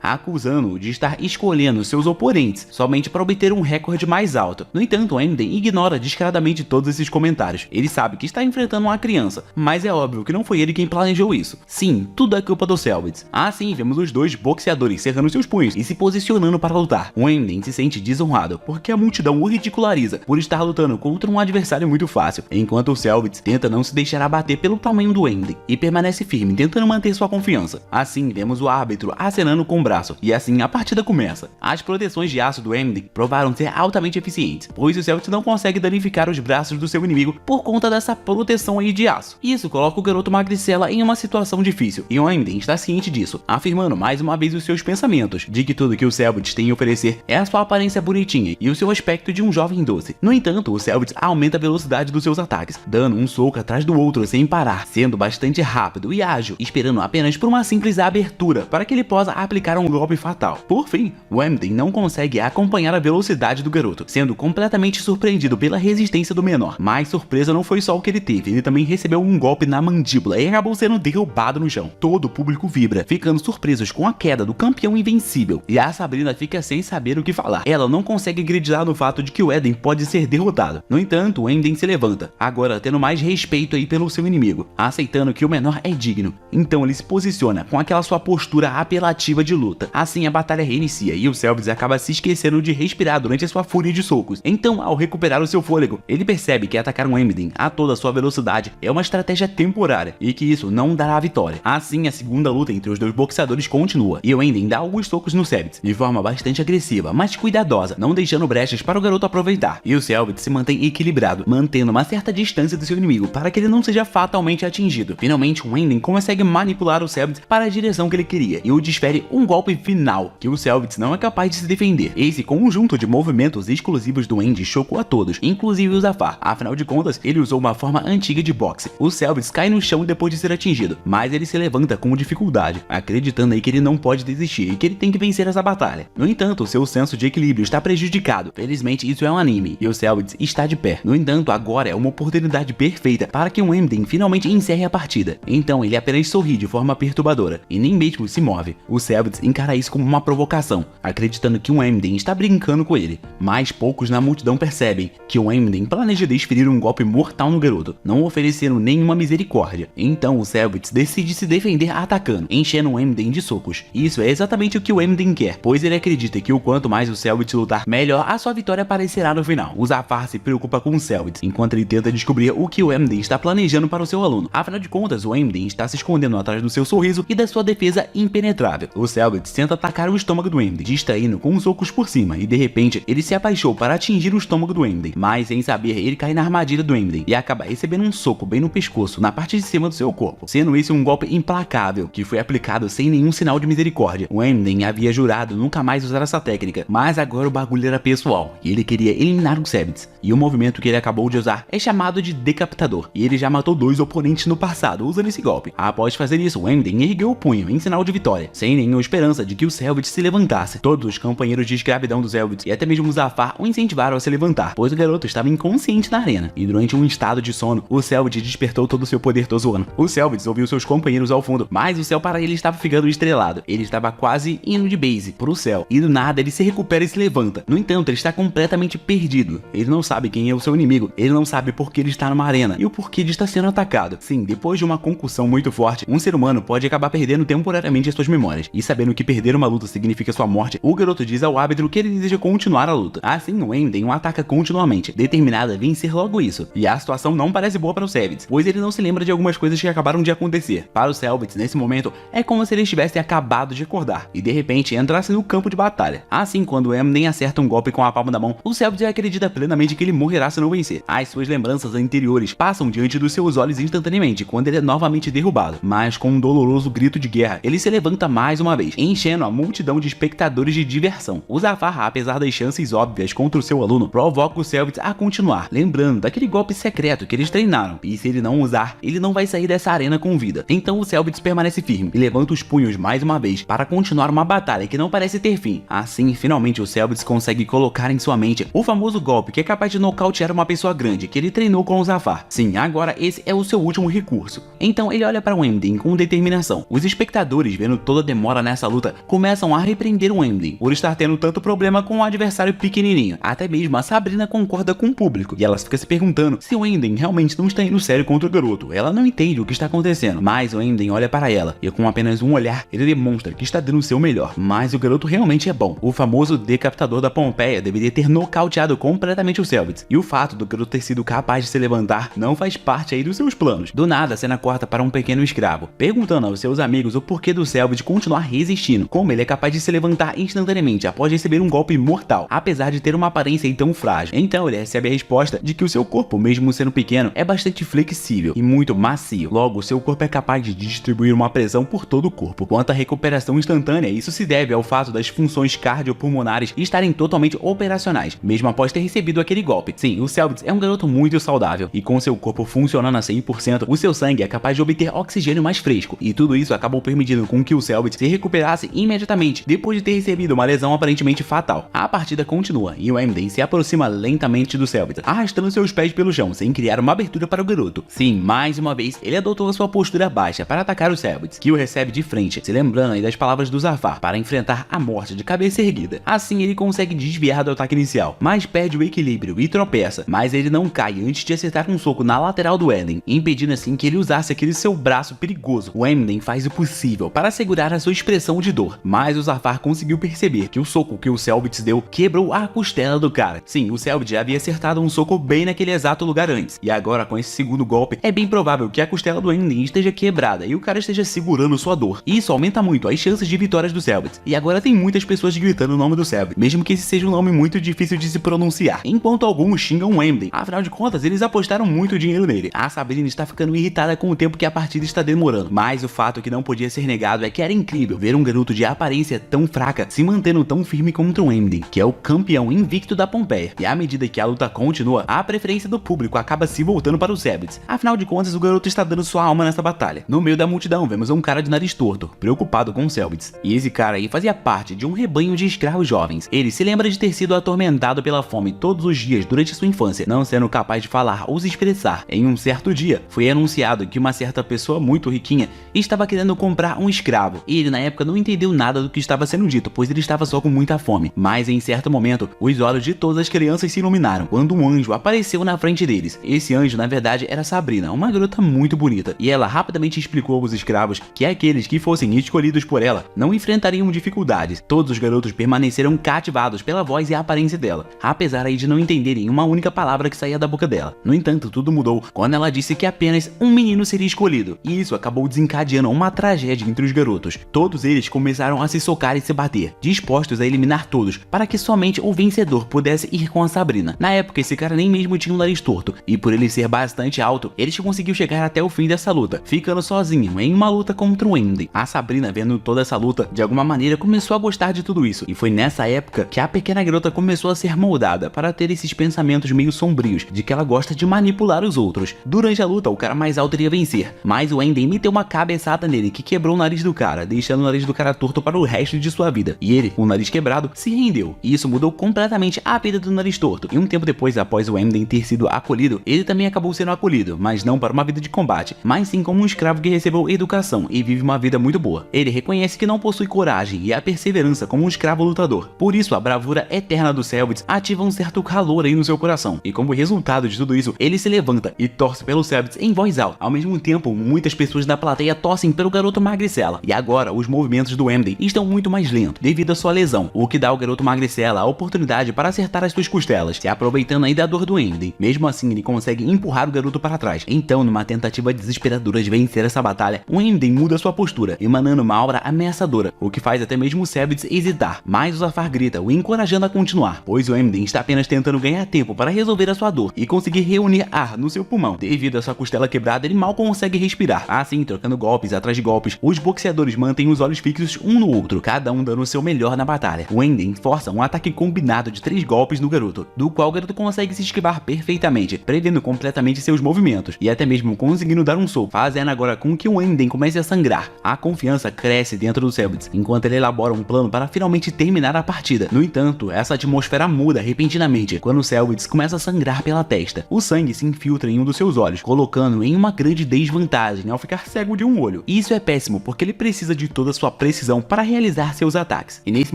acusando-o de estar escolhendo seus oponentes somente para obter um recorde mais alto. No entanto, o Emden ignora descaradamente todos esses comentários. Ele sabe que está enfrentando uma criança, mas é óbvio que não foi ele quem planejou isso. Sim, tudo é culpa do Cellbits. Assim, vemos os dois boxeadores cerrando seus punhos e se posicionando para lutar. O Emden se sente desonrado porque a multidão o ridiculariza por estar lutando contra um adversário muito fácil, enquanto o Cellbits tenta não se deixar abater pelo tamanho do Emden e permanece firme, tentando manter sua confiança. Assim, vemos o árbitro acenando com o braço e assim a partida começa. As proteções de aço do Emden provaram ser altamente eficientes, pois o Cellbits não consegue danificar os braços do seu inimigo por conta dessa proteção aí de aço. Isso coloca o garoto magricela em uma situação difícil, e o Emden está ciente disso, afirmando mais uma vez os seus pensamentos, de que tudo que o Cellbits tem a oferecer é a sua aparência bonitinha e o seu aspecto de um jovem doce. No entanto, o Cellbits aumenta a velocidade dos seus ataques, dando um soco atrás do outro sem parar, sendo bastante rápido e ágil, esperando apenas por uma simples abertura para que ele possa aplicar um golpe fatal. Por fim, o Emden não consegue acompanhar a velocidade do garoto, sendo completamente surpreendido pela resistência do menor. Mas surpresa não foi só o que ele teve, ele também recebeu um golpe na mandíbula e acabou sendo derrubado no chão. Todo o público vibra, ficando surpresos com a queda do campeão invencível, e a Sabrina fica sem saber o que falar. Ela não consegue acreditar no fato de que o Eden pode ser derrotado. No entanto, o Emden se levanta, agora tendo mais respeito aí pelo seu inimigo, aceitando que o menor é digno. Então ele se posiciona com aquela sua postura apelativa de luta. Assim a batalha reinicia e o Cellbits acaba se esquecendo de respirar durante a sua fúria de socos. Então, ao recuperar o seu fôlego, ele percebe que atacar um Emden a toda a sua velocidade é uma estratégia temporária e que isso não dará a vitória. Assim, a segunda luta entre os dois boxeadores continua e o Emden dá alguns socos no Cellbits de forma bastante agressiva, mas cuidadosa, não deixando brechas para o garoto aproveitar. E o Cellbits se mantém equilibrado, mantendo uma certa distância do seu inimigo para que ele não seja fatalmente atingido. Finalmente, o Emden consegue manipular o Cellbits para a direção que ele queria e o desfere um golpe final que o Cellbits não é capaz de se defender. Esse conjunto de movimentos exclusivos do Emden chocou a todos, inclusive o Zafar. Afinal de contas, ele usou uma forma antiga de boxe. O Cellbits cai no chão depois de ser atingido, mas ele se levanta com dificuldade, acreditando aí que ele não pode desistir e que ele tem que vencer essa batalha. No entanto, seu senso de equilíbrio está prejudicado. Felizmente, isso é um anime e o Cellbits está de pé. No entanto, agora é uma oportunidade perfeita para que o Emden finalmente encerre a partida. Então ele apenas sorri de forma perturbadora e nem mesmo se move. O Cellbits encara isso como uma provocação, acreditando que o Emden está brincando com ele. Mas poucos na multidão percebem que o Emden planeja desferir um golpe mortal no garoto, não oferecendo nenhuma misericórdia. Então o Cellbits decide se defender atacando, enchendo o Emden de socos. Isso é exatamente o que o Emden quer, pois ele acredita que o quanto mais o Cellbits lutar, melhor a sua vitória aparecerá no final. O Zafar se preocupa com o Cellbits, enquanto ele tenta descobrir o que o Emden está planejando para o seu aluno. Afinal de contas, o Emden está se escondendo atrás do seu sorriso e da sua defesa impenetrável. O Cellbits tenta atacar o estômago do Emden, distraindo com os socos por cima, e de repente ele se abaixou para atingir o estômago do Emden, mas sem saber ele cai na armadilha do Emden e acaba recebendo um soco bem no pescoço, na parte de cima do seu corpo, sendo esse um golpe implacável que foi aplicado sem nenhum sinal de misericórdia. O Emden havia jurado nunca mais usar essa técnica, mas agora o bagulho era pessoal e ele queria eliminar o Cellbits, e o movimento que ele acabou de usar é chamado de decapitador, e ele já matou dois oponentes no passado usando esse golpe. Após fazer isso, o Emden ergueu o punho em sinal de vitória, sem nenhuma esperança de que o Cellbits se levantasse. Todos os companheiros de escravidão do Cellbits e até mesmo o Zafar o incentivaram a se levantar, pois o garoto estava inconsciente na arena, e durante um estado de sono, o Cellbits despertou todo o seu poder tozoano. O Cellbits ouviu seus companheiros ao fundo, mas o céu para ele estava ficando estrelado. Ele estava quase indo de base pro céu, e do nada ele se recupera e se levanta. No entanto, ele está completamente perdido. Ele não sabe quem é o seu inimigo, ele não sabe por que ele está numa arena e o porquê ele está sendo atacado. Sim, depois de uma concussão muito forte, um ser humano pode acabar perdendo temporariamente as suas memórias, e sabendo que perder uma luta significa sua morte, o garoto diz ao árbitro que ele deseja continuar a luta. Assim, o Emden o ataca continuamente, determinado a vencer logo isso, e a situação não parece boa para o Cellbits, pois ele não se lembra de algumas coisas que acabaram de acontecer. Para o Cellbits, nesse momento, é como se ele estivesse acabado de acordar, e de repente entrasse no campo de batalha. Assim, quando o Emden acerta um golpe com a palma da mão, o Cellbits acredita plenamente que ele morrerá se não vencer. As suas lembranças anteriores passam diante dos seus olhos instantaneamente, quando ele é novamente derrubado, mas com um doloroso grito de guerra, ele se levanta mais uma vez, enchendo a multidão de espectadores de diversão. O Zafar, apesar das chances óbvias contra o seu aluno, provoca o Cellbits a continuar, lembrando daquele golpe secreto que eles treinaram, e se ele não usar, ele não vai sair dessa arena com vida. Então o Cellbits permanece firme e levanta os punhos mais uma vez para continuar uma batalha que não parece ter fim. Assim, finalmente o Cellbits consegue colocar colocar em sua mente o famoso golpe que é capaz de nocautear uma pessoa grande que ele treinou com o Zafar. Sim, agora esse é o seu último recurso. Então ele olha para o Emden com determinação. Os espectadores, vendo toda a demora nessa luta, começam a repreender o Emden por estar tendo tanto problema com o adversário pequenininho. Até mesmo a Sabrina concorda com o público e ela fica se perguntando se o Emden realmente não está indo sério contra o garoto. Ela não entende o que está acontecendo, mas o Emden olha para ela e com apenas um olhar ele demonstra que está dando o seu melhor. Mas o garoto realmente é bom. O famoso decapitador da Pompeia deveria ter nocauteado completamente o Selvitz, e o fato do garoto ter sido capaz de se levantar não faz parte aí dos seus planos. Do nada a cena corta para um pequeno escravo, perguntando aos seus amigos o porquê do Selvitz continuar resistindo, como ele é capaz de se levantar instantaneamente após receber um golpe mortal, apesar de ter uma aparência tão frágil. Então ele recebe a resposta de que o seu corpo, mesmo sendo pequeno, é bastante flexível e muito macio, logo seu corpo é capaz de distribuir uma pressão por todo o corpo. Quanto à recuperação instantânea, isso se deve ao fato das funções cardiopulmonares estarem totalmente operacionais, mesmo após ter recebido aquele golpe. Sim, o Selvitz é um garoto muito saudável, e com seu corpo funcionando a 100%, o seu sangue é capaz de obter oxigênio mais fresco, e tudo isso acabou permitindo com que o Selvitz se recuperasse imediatamente, depois de ter recebido uma lesão aparentemente fatal. A partida continua, e o Emden se aproxima lentamente do Selvitz, arrastando seus pés pelo chão, sem criar uma abertura para o garoto. Sim, mais uma vez, ele adotou a sua postura baixa para atacar o Selvitz, que o recebe de frente, se lembrando aí das palavras do Zafar, para enfrentar a morte de cabeça erguida. Assim ele consegue desviar do ataque inicial, mas perde o equilíbrio e tropeça, mas ele não cai antes de acertar um soco na lateral do Emden, impedindo assim que ele usasse aquele seu braço perigoso. O Emden faz o possível para segurar a sua expressão de dor, mas o Zafar conseguiu perceber que o soco que o Selvitz deu quebrou a costela do cara. Sim, o Selvitz já havia acertado um soco bem naquele exato lugar antes, e agora com esse segundo golpe, é bem provável que a costela do Emden esteja quebrada e o cara esteja segurando sua dor. Isso aumenta muito as chances de vitórias do Selvitz, e agora tem muitas pessoas gritando o nome do Selvitz, mesmo que esse seja um nome muito difícil de se pronunciar, enquanto alguns xingam o Emden. Afinal de contas, eles apostaram muito dinheiro nele. A Sabrina está ficando irritada com o tempo que a partida está demorando, mas o fato que não podia ser negado é que era incrível ver um garoto de aparência tão fraca se mantendo tão firme contra o Emden, que é o campeão invicto da Pompeia. E à medida que a luta continua, a preferência do público acaba se voltando para o Selvitz. Afinal de contas, o garoto está dando sua alma nessa batalha. No meio da multidão, vemos um cara de nariz torto, preocupado com o Selvitz. E esse cara aí fazia parte de um rebanho de escravos jovens. Ele se lembra de ter sido atormentado pela fome todos os dias durante sua infância, não sendo capaz de falar ou se expressar. Em um certo dia, foi anunciado que uma certa pessoa muito riquinha estava querendo comprar um escravo. E ele na época não entendeu nada do que estava sendo dito, pois ele estava só com muita fome. Mas em certo momento, os olhos de todas as crianças se iluminaram quando um anjo apareceu na frente deles. Esse anjo na verdade era Sabrina, uma garota muito bonita, e ela rapidamente explicou aos escravos que aqueles que fossem escolhidos por ela não enfrentariam dificuldades. Todos os garotos permaneceram cativados pela voz e a aparência dela, apesar aí de não entenderem uma única palavra que saía da boca dela. No entanto, tudo mudou quando ela disse que apenas um menino seria escolhido, e isso acabou desencadeando uma tragédia entre os garotos. Todos eles começaram a se socar e se bater, dispostos a eliminar todos, para que somente o vencedor pudesse ir com a Sabrina. Na época, esse cara nem mesmo tinha um nariz torto, e por ele ser bastante alto, ele conseguiu chegar até o fim dessa luta, ficando sozinho em uma luta contra o Emden. A Sabrina, vendo toda essa luta, de alguma maneira começou a gostar de tudo isso, e foi nessa época que a pequena garota começou a ser moldada para ter esses pensamentos meio sombrios, de que ela gosta de manipular os outros. Durante a luta, o cara mais alto iria vencer, mas o Emden meteu uma cabeçada nele que quebrou o nariz do cara, deixando o nariz do cara torto para o resto de sua vida. E ele, com o nariz quebrado, se rendeu, e isso mudou completamente a vida do nariz torto. E um tempo depois, após o Emden ter sido acolhido, ele também acabou sendo acolhido, mas não para uma vida de combate, mas sim como um escravo que recebeu educação e vive uma vida muito boa. Ele reconhece que não possui coragem e a perseverança como um escravo lutador. Por isso, a bravura eterna do Selvitz ativa um certo calor aí no seu coração. E como resultado de tudo isso, ele se levanta e torce pelo Selvitz em voz alta. Ao mesmo tempo, muitas pessoas da plateia torcem pelo garoto magricela. E agora, os movimentos do Emden estão muito mais lentos, devido à sua lesão, o que dá ao garoto magricela a oportunidade para acertar as suas costelas, se aproveitando aí da dor do Emden. Mesmo assim, ele consegue empurrar o garoto para trás. Então, numa tentativa desesperadora de vencer essa batalha, o Emden muda sua postura, emanando uma aura ameaçadora, o que faz até mesmo o Selvitz hesitar. Mas o Zafar grita, o encorajando a continuar, pois o Emden está apenas tentando ganhar tempo para resolver a sua dor e conseguir reunir ar no seu pulmão. Devido à sua costela quebrada, ele mal consegue respirar. Assim, trocando golpes atrás de golpes, os boxeadores mantêm os olhos fixos um no outro, cada um dando o seu melhor na batalha. O Emden força um ataque combinado de 3 golpes no garoto, do qual o garoto consegue se esquivar perfeitamente, prevendo completamente seus movimentos e até mesmo conseguindo dar um soco, fazendo agora com que o Emden comece a sangrar. A confiança cresce dentro do Selvitz, enquanto ele elabora um plano para finalmente terminar a partida. No entanto, entanto, essa atmosfera muda repentinamente quando Selbitz começa a sangrar pela testa. O sangue se infiltra em um dos seus olhos, colocando-o em uma grande desvantagem ao ficar cego de um olho. E isso é péssimo, porque ele precisa de toda a sua precisão para realizar seus ataques. E nesse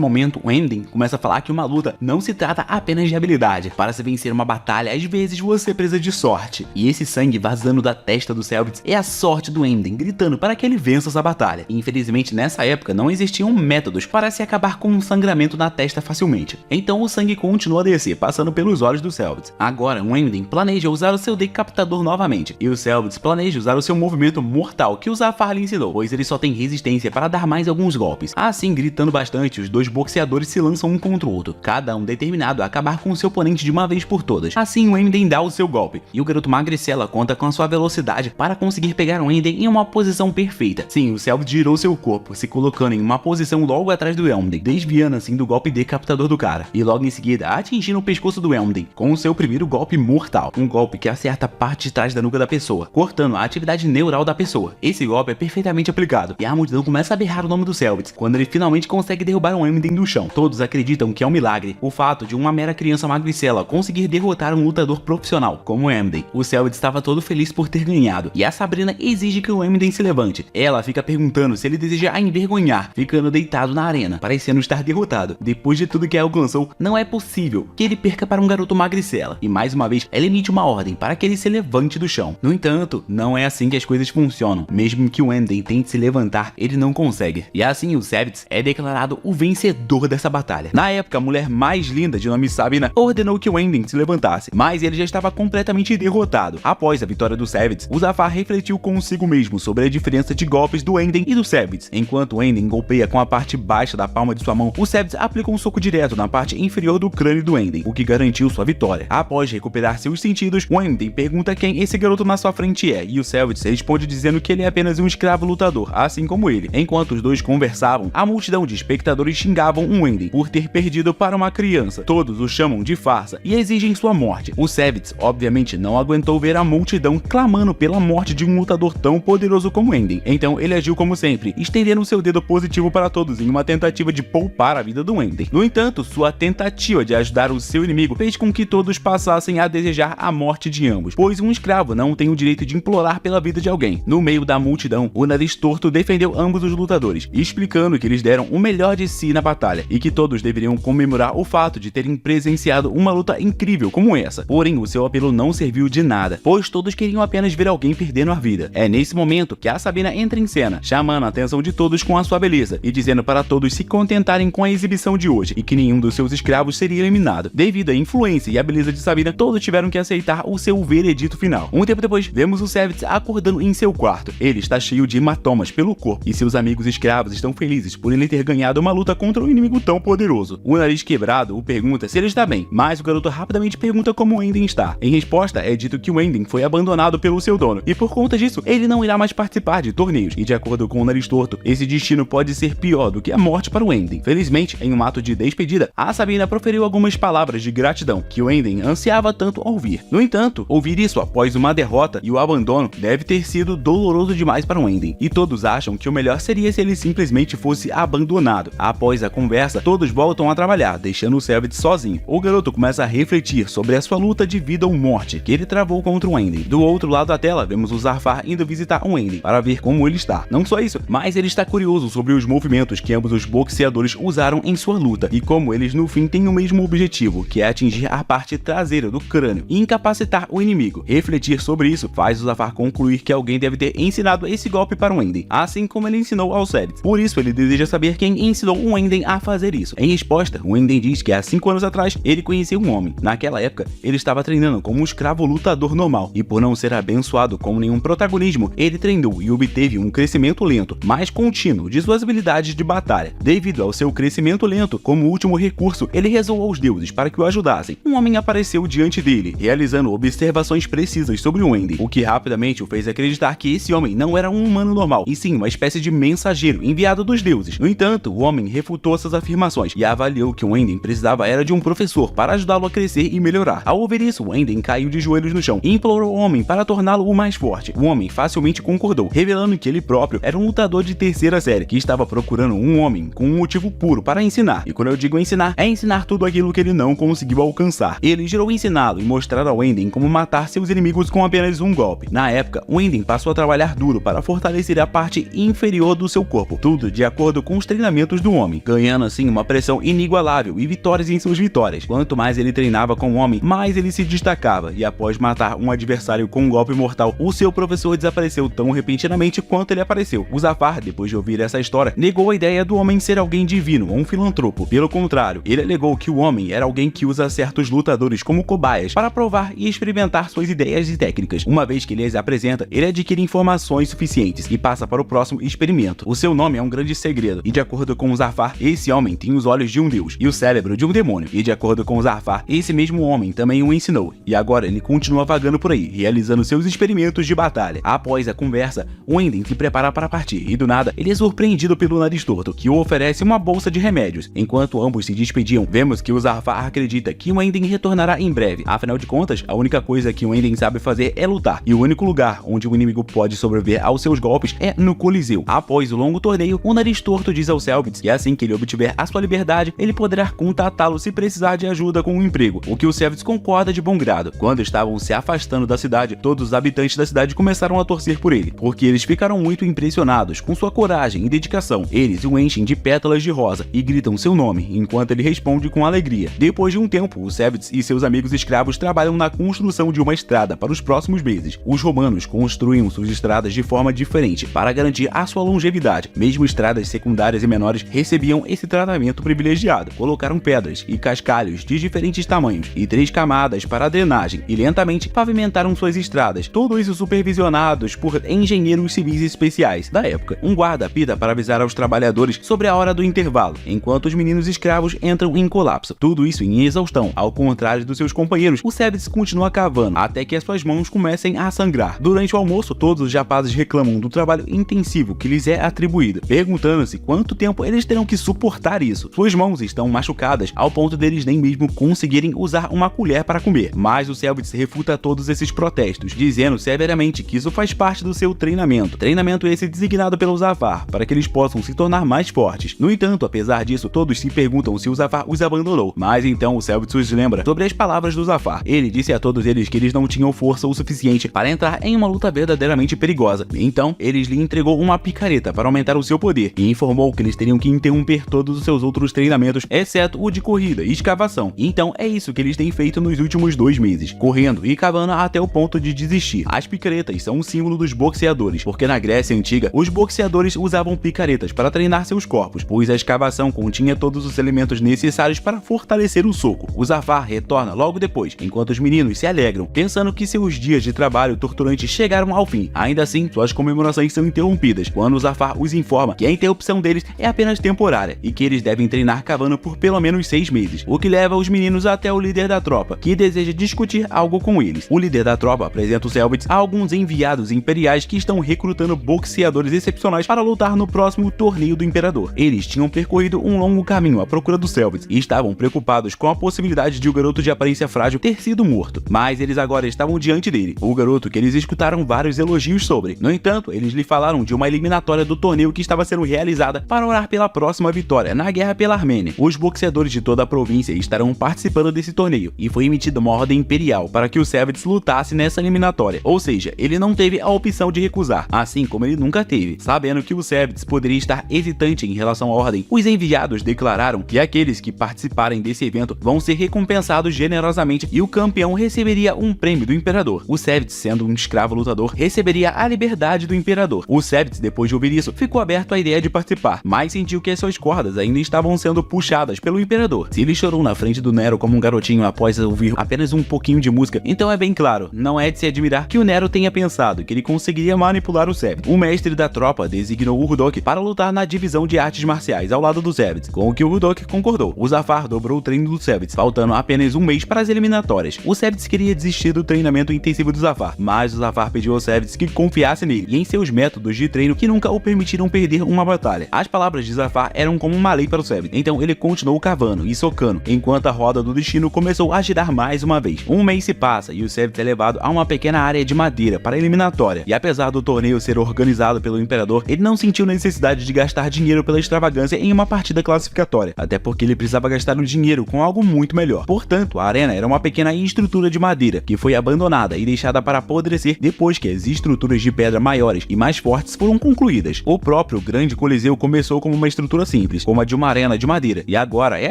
momento, o Emden começa a falar que uma luta não se trata apenas de habilidade. Para se vencer uma batalha, às vezes você precisa de sorte. E esse sangue vazando da testa do Selbitz é a sorte do Emden, gritando para que ele vença essa batalha. E, infelizmente, nessa época não existiam métodos para se acabar com um sangramento na testa facilmente. Então o sangue continua a descer, passando pelos olhos do Selbitz. Agora, o Emden planeja usar o seu decapitador novamente, e o Selbitz planeja usar o seu movimento mortal que o Zafar lhe ensinou, pois ele só tem resistência para dar mais alguns golpes. Assim, gritando bastante, os dois boxeadores se lançam um contra o outro, cada um determinado a acabar com o seu oponente de uma vez por todas. Assim, o Emden dá o seu golpe, e o garoto magricela conta com a sua velocidade para conseguir pegar o Emden em uma posição perfeita. Sim, o Selbitz girou seu corpo, se colocando em uma posição logo atrás do Emden, desviando assim do golpe decapitador do cara, e logo em seguida atingindo o pescoço do Emden com o seu primeiro golpe mortal, um golpe que acerta a parte de trás da nuca da pessoa, cortando a atividade neural da pessoa. Esse golpe é perfeitamente aplicado, e a multidão começa a berrar o nome do Selbitz quando ele finalmente consegue derrubar o Emden do chão. Todos acreditam que é um milagre o fato de uma mera criança magricela conseguir derrotar um lutador profissional como o Emden. O Selbitz estava todo feliz por ter ganhado, e a Sabrina exige que o Emden se levante. Ela fica perguntando se ele deseja a envergonhar, ficando deitado na arena, parecendo estar derrotado. Depois de tudo que alcançou, não é possível que ele perca para um garoto magricela, e mais uma vez ela emite uma ordem para que ele se levante do chão. No entanto, não é assim que as coisas funcionam. Mesmo que o Emden tente se levantar, ele não consegue, e assim o Selbitz é declarado o vencedor dessa batalha. Na época, a mulher mais linda, de nome Sabina, ordenou que o Emden se levantasse, mas ele já estava completamente derrotado. Após a vitória do Selbitz, o Zafar refletiu consigo mesmo sobre a diferença de golpes do Emden e do Selbitz. Enquanto o Emden golpeia com a parte baixa da palma de sua mão, o Selbitz aplica um soco direto na parte inferior do crânio do Emden, o que garantiu sua vitória. Após recuperar seus sentidos, o Emden pergunta quem esse garoto na sua frente é, e o Selbitz responde dizendo que ele é apenas um escravo lutador, assim como ele. Enquanto os dois conversavam, a multidão de espectadores xingavam o Emden por ter perdido para uma criança. Todos o chamam de farsa e exigem sua morte. O Selbitz, obviamente, não aguentou ver a multidão clamando pela morte de um lutador tão poderoso como o Emden. Então ele agiu como sempre, estendendo seu dedo positivo para todos em uma tentativa de poupar a vida do Emden. No entanto, sua tentativa de ajudar o seu inimigo fez com que todos passassem a desejar a morte de ambos, pois um escravo não tem o direito de implorar pela vida de alguém. No meio da multidão, o Nariz Torto defendeu ambos os lutadores, explicando que eles deram o melhor de si na batalha e que todos deveriam comemorar o fato de terem presenciado uma luta incrível como essa. Porém, o seu apelo não serviu de nada, pois todos queriam apenas ver alguém perdendo a vida. É nesse momento que a Sabina entra em cena, chamando a atenção de todos com a sua beleza e dizendo para todos se contentarem com a exibição de hoje e que nenhum dos seus escravos seria eliminado. Devido à influência e à beleza de Sabina, todos tiveram que aceitar o seu veredito final. Um tempo depois, vemos o Selbitz acordando em seu quarto. Ele está cheio de hematomas pelo corpo e seus amigos escravos estão felizes por ele ter ganhado uma luta contra um inimigo tão poderoso. O Nariz Quebrado o pergunta se ele está bem, mas o garoto rapidamente pergunta como o Emden está. Em resposta, é dito que o Emden foi abandonado pelo seu dono e por conta disso, ele não irá mais participar de torneios. E de acordo com o Nariz Torto, esse destino pode ser pior do que a morte para o Emden. Felizmente, em um ato de despedida, a Sabina proferiu algumas palavras de gratidão que o Emden ansiava tanto ouvir. No entanto, ouvir isso após uma derrota e o abandono deve ter sido doloroso demais para o Emden, e todos acham que o melhor seria se ele simplesmente fosse abandonado. Após a conversa, todos voltam a trabalhar, deixando o Selbitz sozinho. O garoto começa a refletir sobre a sua luta de vida ou morte que ele travou contra o Emden. Do outro lado da tela, vemos o Zafar indo visitar o Emden para ver como ele está. Não só isso, mas ele está curioso sobre os movimentos que ambos os boxeadores usaram em sua luta e como eles no fim têm o mesmo objetivo, que é atingir a parte traseira do crânio e incapacitar o inimigo. Refletir sobre isso faz o Zafar concluir que alguém deve ter ensinado esse golpe para o Emden, assim como ele ensinou ao Selbitz. Por isso, ele deseja saber quem ensinou o Emden a fazer isso. Em resposta, o Emden diz que há 5 anos atrás ele conheceu um homem. Naquela época, ele estava treinando como um escravo lutador normal e por não ser abençoado com nenhum protagonismo, ele treinou e obteve um crescimento lento, mas contínuo de suas habilidades de batalha. Devido ao seu crescimento lento, como último recurso, ele rezou aos deuses para que o ajudassem. Um homem apareceu diante dele, realizando observações precisas sobre o Emden, o que rapidamente o fez acreditar que esse homem não era um humano normal, e sim uma espécie de mensageiro enviado dos deuses. No entanto, o homem refutou essas afirmações e avaliou que o Emden precisava era de um professor para ajudá-lo a crescer e melhorar. Ao ouvir isso, o Emden caiu de joelhos no chão e implorou ao homem para torná-lo o mais forte. O homem facilmente concordou, revelando que ele próprio era um lutador de terceira série que estava procurando um homem com um motivo puro para ensinar. E quando eu digo ensinar, treinar é ensinar tudo aquilo que ele não conseguiu alcançar. Ele girou ensiná-lo e mostrar ao Enden como matar seus inimigos com apenas um golpe. Na época, o Enden passou a trabalhar duro para fortalecer a parte inferior do seu corpo, tudo de acordo com os treinamentos do homem, ganhando assim uma pressão inigualável e vitórias em suas vitórias. Quanto mais ele treinava com o homem, mais ele se destacava, e após matar um adversário com um golpe mortal, o seu professor desapareceu tão repentinamente quanto ele apareceu. O Zafar, depois de ouvir essa história, negou a ideia do homem ser alguém divino ou um filantropo. Pelo contrário, ele alegou que o homem era alguém que usa certos lutadores como cobaias para provar e experimentar suas ideias e técnicas. Uma vez que ele as apresenta, ele adquire informações suficientes e passa para o próximo experimento. O seu nome é um grande segredo, e de acordo com o Zafar, esse homem tem os olhos de um deus e o cérebro de um demônio, e de acordo com o Zafar, esse mesmo homem também o ensinou, e agora ele continua vagando por aí, realizando seus experimentos de batalha. Após a conversa, o Enden se prepara para partir, e do nada, ele é surpreendido pelo Nariz Torto, que o oferece uma bolsa de remédios. Enquanto ambos se despediam, vemos que o Zafar acredita que o Enden retornará em breve. Afinal de contas, a única coisa que o Enden sabe fazer é lutar, e o único lugar onde o inimigo pode sobreviver aos seus golpes é no Coliseu. Após o longo torneio, o Nariz Torto diz ao Célbitz que assim que ele obtiver a sua liberdade, ele poderá contatá-lo se precisar de ajuda com um emprego, o que o Célbitz concorda de bom grado. Quando estavam se afastando da cidade, todos os habitantes da cidade começaram a torcer por ele, porque eles ficaram muito impressionados com sua coragem e dedicação. Eles o enchem de pétalas de rosa e gritam seu nome, enquanto ele responde com alegria. Depois de um tempo, o Célbitz e seus amigos escravos trabalham na construção de uma estrada para os próximos meses. Os romanos construíam suas estradas de forma diferente para garantir a sua longevidade. Mesmo estradas secundárias e menores recebiam esse tratamento privilegiado. Colocaram pedras e cascalhos de diferentes tamanhos e 3 camadas para a drenagem e lentamente pavimentaram suas estradas, tudo isso supervisionados por engenheiros civis especiais da época. Um guarda apita para avisar aos trabalhadores sobre a hora do intervalo, enquanto os meninos escravos entram em colapso. Tudo isso em exaustão. Ao contrário dos seus companheiros, o Célbitz continua cavando até que as suas mãos comecem a sangrar. Durante o almoço, todos os rapazes reclamam do trabalho intensivo que lhes é atribuído, perguntando-se quanto tempo eles terão que suportar isso. Suas mãos estão machucadas ao ponto deles nem mesmo conseguirem usar uma colher para comer. Mas o Célbitz refuta todos esses protestos, dizendo severamente que isso faz parte do seu treinamento. Treinamento esse designado pelo Zafar, para que eles possam se tornar mais fortes. No entanto, apesar disso, todos se perguntam se o Zafar os abandonou. Mas então o Célbitz os lembra sobre as palavras do Zafar. Ele disse a todos eles que eles não tinham força o suficiente para entrar em uma luta verdadeiramente perigosa. Então, eles lhe entregou uma picareta para aumentar o seu poder e informou que eles teriam que interromper todos os seus outros treinamentos, exceto o de corrida e escavação. Então, é isso que eles têm feito nos últimos 2 meses, correndo e cavando até o ponto de desistir. As picaretas são um símbolo dos boxeadores, porque na Grécia Antiga, os boxeadores usavam picaretas para treinar seus corpos, pois a escavação continha todos os elementos necessários para fortalecer o soco. O Zafar retorna logo depois, enquanto os meninos se alegram, pensando que seus dias de trabalho torturante chegaram ao fim. Ainda assim, suas comemorações são interrompidas quando o Zafar os informa que a interrupção deles é apenas temporária e que eles devem treinar cavando por pelo menos 6 meses, o que leva os meninos até o líder da tropa, que deseja discutir algo com eles. O líder da tropa apresenta o Célbitz a alguns enviados imperiais que estão recrutando boxeadores excepcionais para lutar no próximo torneio do Imperador. Eles tinham percorrido um longo caminho à procura do Célbitz e estavam preocupados com a possibilidade de o garoto de aparência frágil ter sido morto, mas eles agora estavam diante dele, o garoto que eles escutaram vários elogios sobre. No entanto, eles lhe falaram de uma eliminatória do torneio que estava sendo realizada para orar pela próxima vitória na guerra pela Armênia. Os boxeadores de toda a província estarão participando desse torneio e foi emitida uma ordem imperial para que o Célbitz lutasse nessa eliminatória, ou seja, ele não teve a opção de recusar, assim como ele nunca teve. Sabendo que o Célbitz poderia estar hesitante em relação à ordem, os enviados declararam que aqueles que participarem desse evento vão ser recompensados generosamente e o campeão receberia um prêmio do Imperador. O Célbitz, sendo um escravo lutador, receberia a liberdade do Imperador. O Célbitz, depois de ouvir isso, ficou aberto à ideia de participar, mas sentiu que as suas cordas ainda estavam sendo puxadas pelo Imperador. Se ele chorou na frente do Nero como um garotinho após ouvir apenas um pouquinho de música, então é bem claro, não é de se admirar que o Nero tenha pensado que ele conseguiria manipular o Célbitz. O mestre da tropa designou o Rudok para lutar na divisão de artes marciais ao lado do Célbitz, com o que o Rudok concordou. O Zafar dobrou o treino do Célbitz, faltando apenas um mês para as eliminatórias. O Célbitz queria desistir do treinamento intensivo do Zafar, mas o Zafar pediu ao Célbitz que confiasse nele e em seus métodos de treino que nunca o permitiram perder uma batalha. As palavras de Zafar eram como uma lei para o Célbitz, então ele continuou cavando e socando, enquanto a roda do destino começou a girar mais uma vez. Um mês se passa e o Célbitz é levado a uma pequena área de madeira para a eliminatória, e apesar do torneio ser organizado pelo Imperador, ele não sentiu necessidade de gastar dinheiro pela extravagância em uma partida classificatória, até porque porque ele precisava gastar o dinheiro com algo muito melhor. Portanto, a arena era uma pequena estrutura de madeira que foi abandonada e deixada para apodrecer depois que as estruturas de pedra maiores e mais fortes foram concluídas. O próprio grande coliseu começou como uma estrutura simples, como a de uma arena de madeira, e agora é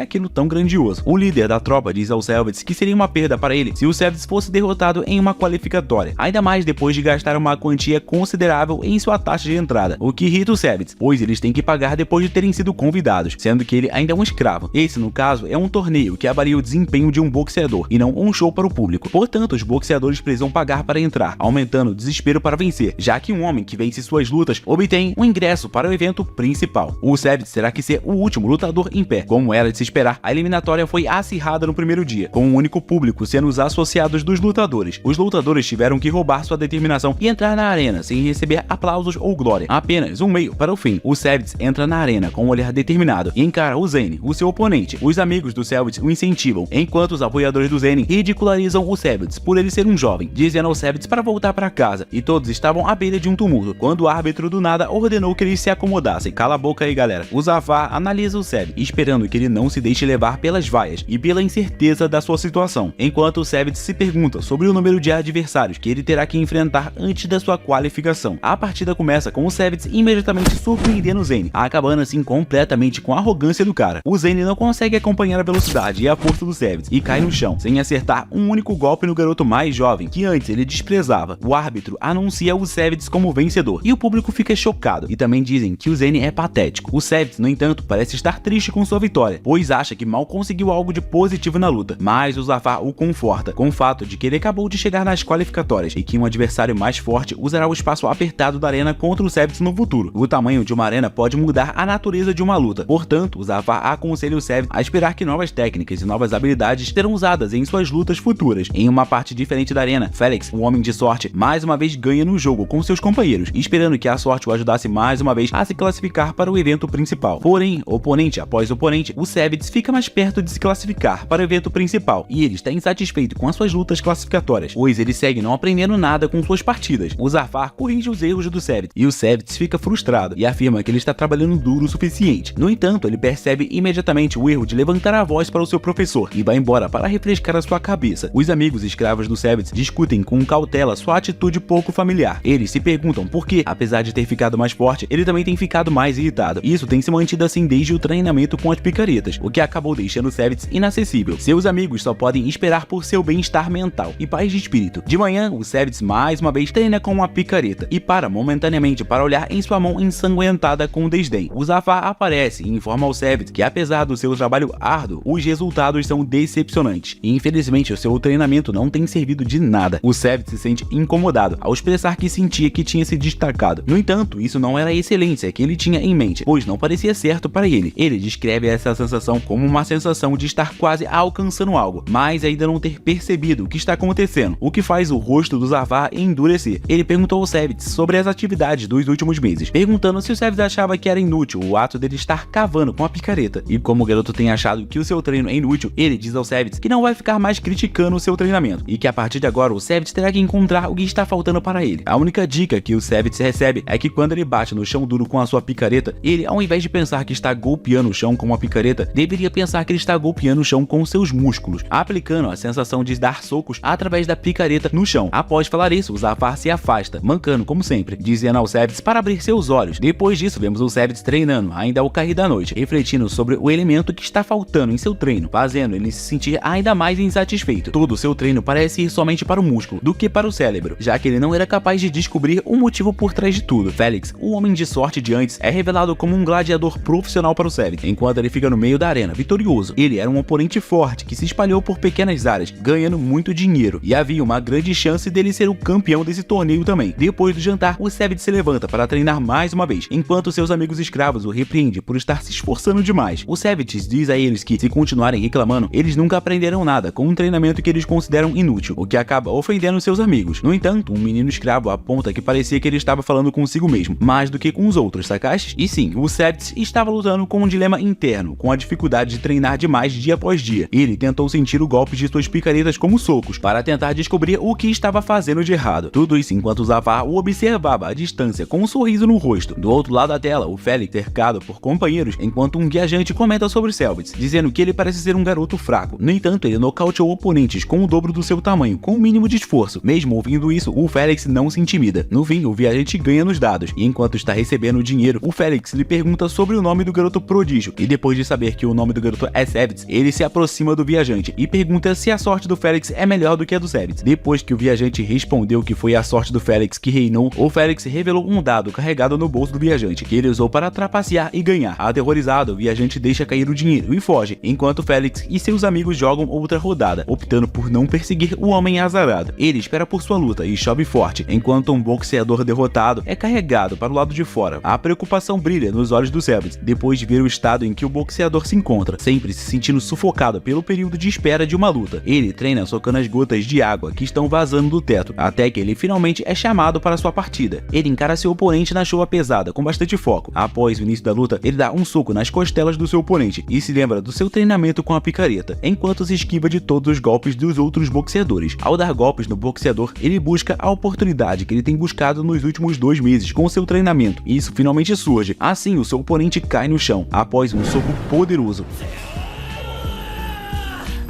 aquilo tão grandioso. O líder da tropa diz aos Selvets que seria uma perda para ele se o Selvets fosse derrotado em uma qualificatória, ainda mais depois de gastar uma quantia considerável em sua taxa de entrada, o que irrita os Selvets, pois eles têm que pagar depois de terem sido convidados, sendo que ele ainda é um escravo. Esse, no caso, é um torneio que avalia o desempenho de um boxeador e não um show para o público. Portanto, os boxeadores precisam pagar para entrar, aumentando o desespero para vencer, já que um homem que vence suas lutas obtém um ingresso para o evento principal. O Selvets terá que ser o último lutador em pé. Como era de se esperar, a eliminatória foi acirrada no primeiro dia, com um único público sendo os associados dos lutadores. Os lutadores tiveram que roubar sua determinação e entrar na arena sem receber aplausos ou glória, apenas um meio para o fim. O Selvets entra na arena com um olhar determinado e encara o Zane, o seu oponente. Os amigos do Selvets o incentivam, enquanto os apoiadores do Zane ridicularizam o Selvets por ele ser um jovem, dizendo ao Selvets para voltar para casa, e todos estavam à beira de um tumulto, quando o árbitro do nada ordenou que eles se acomodassem. Cala a boca aí, galera. O Zafar analisa o Selvets, esperando que ele não se deixe levar pelas vaias e pela incerteza da sua situação, enquanto o Selvets se pergunta sobre o número de adversários que ele terá que enfrentar antes da sua qualificação. A partida começa com o Selvets imediatamente surpreendendo o Zane, acabando assim completamente com a arrogância do cara. O Zane não consegue acompanhar a velocidade e a força do Selvets e cai no chão, sem acertar um único golpe no garoto mais jovem, que antes ele desprezava. O árbitro anuncia o Selvets como vencedor, e o público fica chocado, e também dizem que o Zane é patético. O Selvets, no entanto, parece estar triste com sua vitória, pois acha que mal conseguiu algo de positivo na luta, mas o Zafar o conforta, com o fato de que ele acabou de chegar nas qualificatórias, e que um adversário mais forte usará o espaço apertado da arena contra o Selvets no futuro. O tamanho de uma arena pode mudar a natureza de uma luta, portanto, o Zafar aconselha o Selvets a esperar que novas técnicas e novas habilidades serão usadas em suas lutas futuras. Em uma parte diferente da arena, Felix, o homem de sorte, mais uma vez ganha no jogo com seus companheiros, esperando que a sorte o ajudasse mais uma vez a se classificar para o evento principal. Porém, oponente após oponente, o Selvets fica mais perto de se classificar para o evento principal, e ele está insatisfeito com as suas lutas classificatórias, pois ele segue não aprendendo nada com suas partidas. O Zafar corrige os erros do Selvets, e o Selvets fica frustrado e afirma que ele está trabalhando duro o suficiente. No entanto, ele percebe imediatamente o erro de levantar a voz para o seu professor e vai embora para refrescar a sua cabeça. Os amigos escravos do Selvets discutem com cautela sua atitude pouco familiar. Eles se perguntam por que, apesar de ter ficado mais forte, ele também tem ficado mais irritado. Isso tem se mantido assim desde o treinamento com as picaretas, o que acabou deixando o Selvets inacessível. Seus amigos só podem esperar por seu bem-estar mental e paz de espírito. De manhã, o Selvets mais uma vez treina com uma picareta e para momentaneamente para olhar em sua mão ensanguentada com desdém. O Zafar aparece e informa ao Selvets que, apesar do seu trabalho árduo, os resultados são decepcionantes e infelizmente o seu treinamento não tem servido de nada. O Selvets se sente incomodado ao expressar que sentia que tinha se destacado. No entanto, isso não era a excelência que ele tinha em mente, pois não parecia certo para ele. Ele descreve essa sensação como uma sensação de estar quase alcançando algo, mas ainda não ter percebido o que está acontecendo, o que faz o rosto do Zafar endurecer. Ele perguntou ao Selvets sobre as atividades dos últimos meses, perguntando se o Selvets achava que era inútil o ato dele estar cavando com a picareta. E como o garoto tem achado que o seu treino é inútil, ele diz ao Selvets que não vai ficar mais criticando o seu treinamento e que a partir de agora o Selvets terá que encontrar o que está faltando para ele. A única dica que o Selvets recebe é que quando ele bate no chão duro com a sua picareta, ele, ao invés de pensar que está golpeando o chão com uma picareta, deveria pensar que ele está golpeando o chão com seus músculos, aplicando a sensação de dar socos através da picareta no chão. Após falar isso, o Zafar se afasta, mancando como sempre, dizendo ao Selvets para abrir seus olhos. Depois disso, vemos o Selvets treinando, ainda ao cair da noite, refletindo sobre o elemento que está faltando em seu treino, fazendo ele se sentir ainda mais insatisfeito. Todo o seu treino parece ir somente para o músculo, do que para o cérebro, já que ele não era capaz de descobrir o motivo por trás de tudo. Felix, o homem de sorte de antes, é revelado como um gladiador profissional para o Selvets, enquanto ele fica no meio da arena, vitorioso. Ele era um oponente forte, que se espalhou por pequenas áreas, ganhando muito dinheiro, e havia uma grande chance dele ser o campeão desse torneio também. Depois do jantar, o Selvets se levanta para treinar mais uma vez, enquanto seus amigos escravos o repreendem por estar se esforçando demais. O Selvets diz a eles que, se continuarem reclamando, eles nunca aprenderão nada com um treinamento que eles consideram inútil, o que acaba ofendendo seus amigos. No entanto, um menino escravo aponta que parecia que ele estava falando consigo mesmo, mais do que com os outros, sacaste? E sim, o Selvets estava lutando com um dilema interno, com a dificuldade de treinar demais dia após dia. Ele tentou sentir o golpe de suas picaretas como socos, para tentar descobrir o que estava fazendo de errado. Tudo isso enquanto o Zafar o observava à distância, com um sorriso no rosto. Do outro lado da tela, o Felix, cercado por companheiros, enquanto um viajante começa comenta sobre Cellbits, dizendo que ele parece ser um garoto fraco. No entanto, ele nocauteou oponentes com o dobro do seu tamanho, com o mínimo de esforço. Mesmo ouvindo isso, o Felix não se intimida. No fim, o viajante ganha nos dados, e enquanto está recebendo o dinheiro, o Felix lhe pergunta sobre o nome do garoto prodígio, e depois de saber que o nome do garoto é Cellbits, ele se aproxima do viajante e pergunta se a sorte do Felix é melhor do que a do Cellbits. Depois que o viajante respondeu que foi a sorte do Felix que reinou, o Felix revelou um dado carregado no bolso do viajante, que ele usou para trapacear e ganhar. Aterrorizado, o viajante deixa cair o dinheiro e foge, enquanto Felix e seus amigos jogam outra rodada, optando por não perseguir o homem azarado. Ele espera por sua luta e chove forte, enquanto um boxeador derrotado é carregado para o lado de fora. A preocupação brilha nos olhos do Cellbits, depois de ver o estado em que o boxeador se encontra, sempre se sentindo sufocado pelo período de espera de uma luta. Ele treina socando as gotas de água que estão vazando do teto, até que ele finalmente é chamado para sua partida. Ele encara seu oponente na chuva pesada, com bastante foco. Após o início da luta, ele dá um soco nas costelas do seu oponente e se lembra do seu treinamento com a picareta, enquanto se esquiva de todos os golpes dos outros boxeadores. Ao dar golpes no boxeador, ele busca a oportunidade que ele tem buscado nos últimos 2 meses com seu treinamento, e isso finalmente surge. Assim, o seu oponente cai no chão, após um soco poderoso.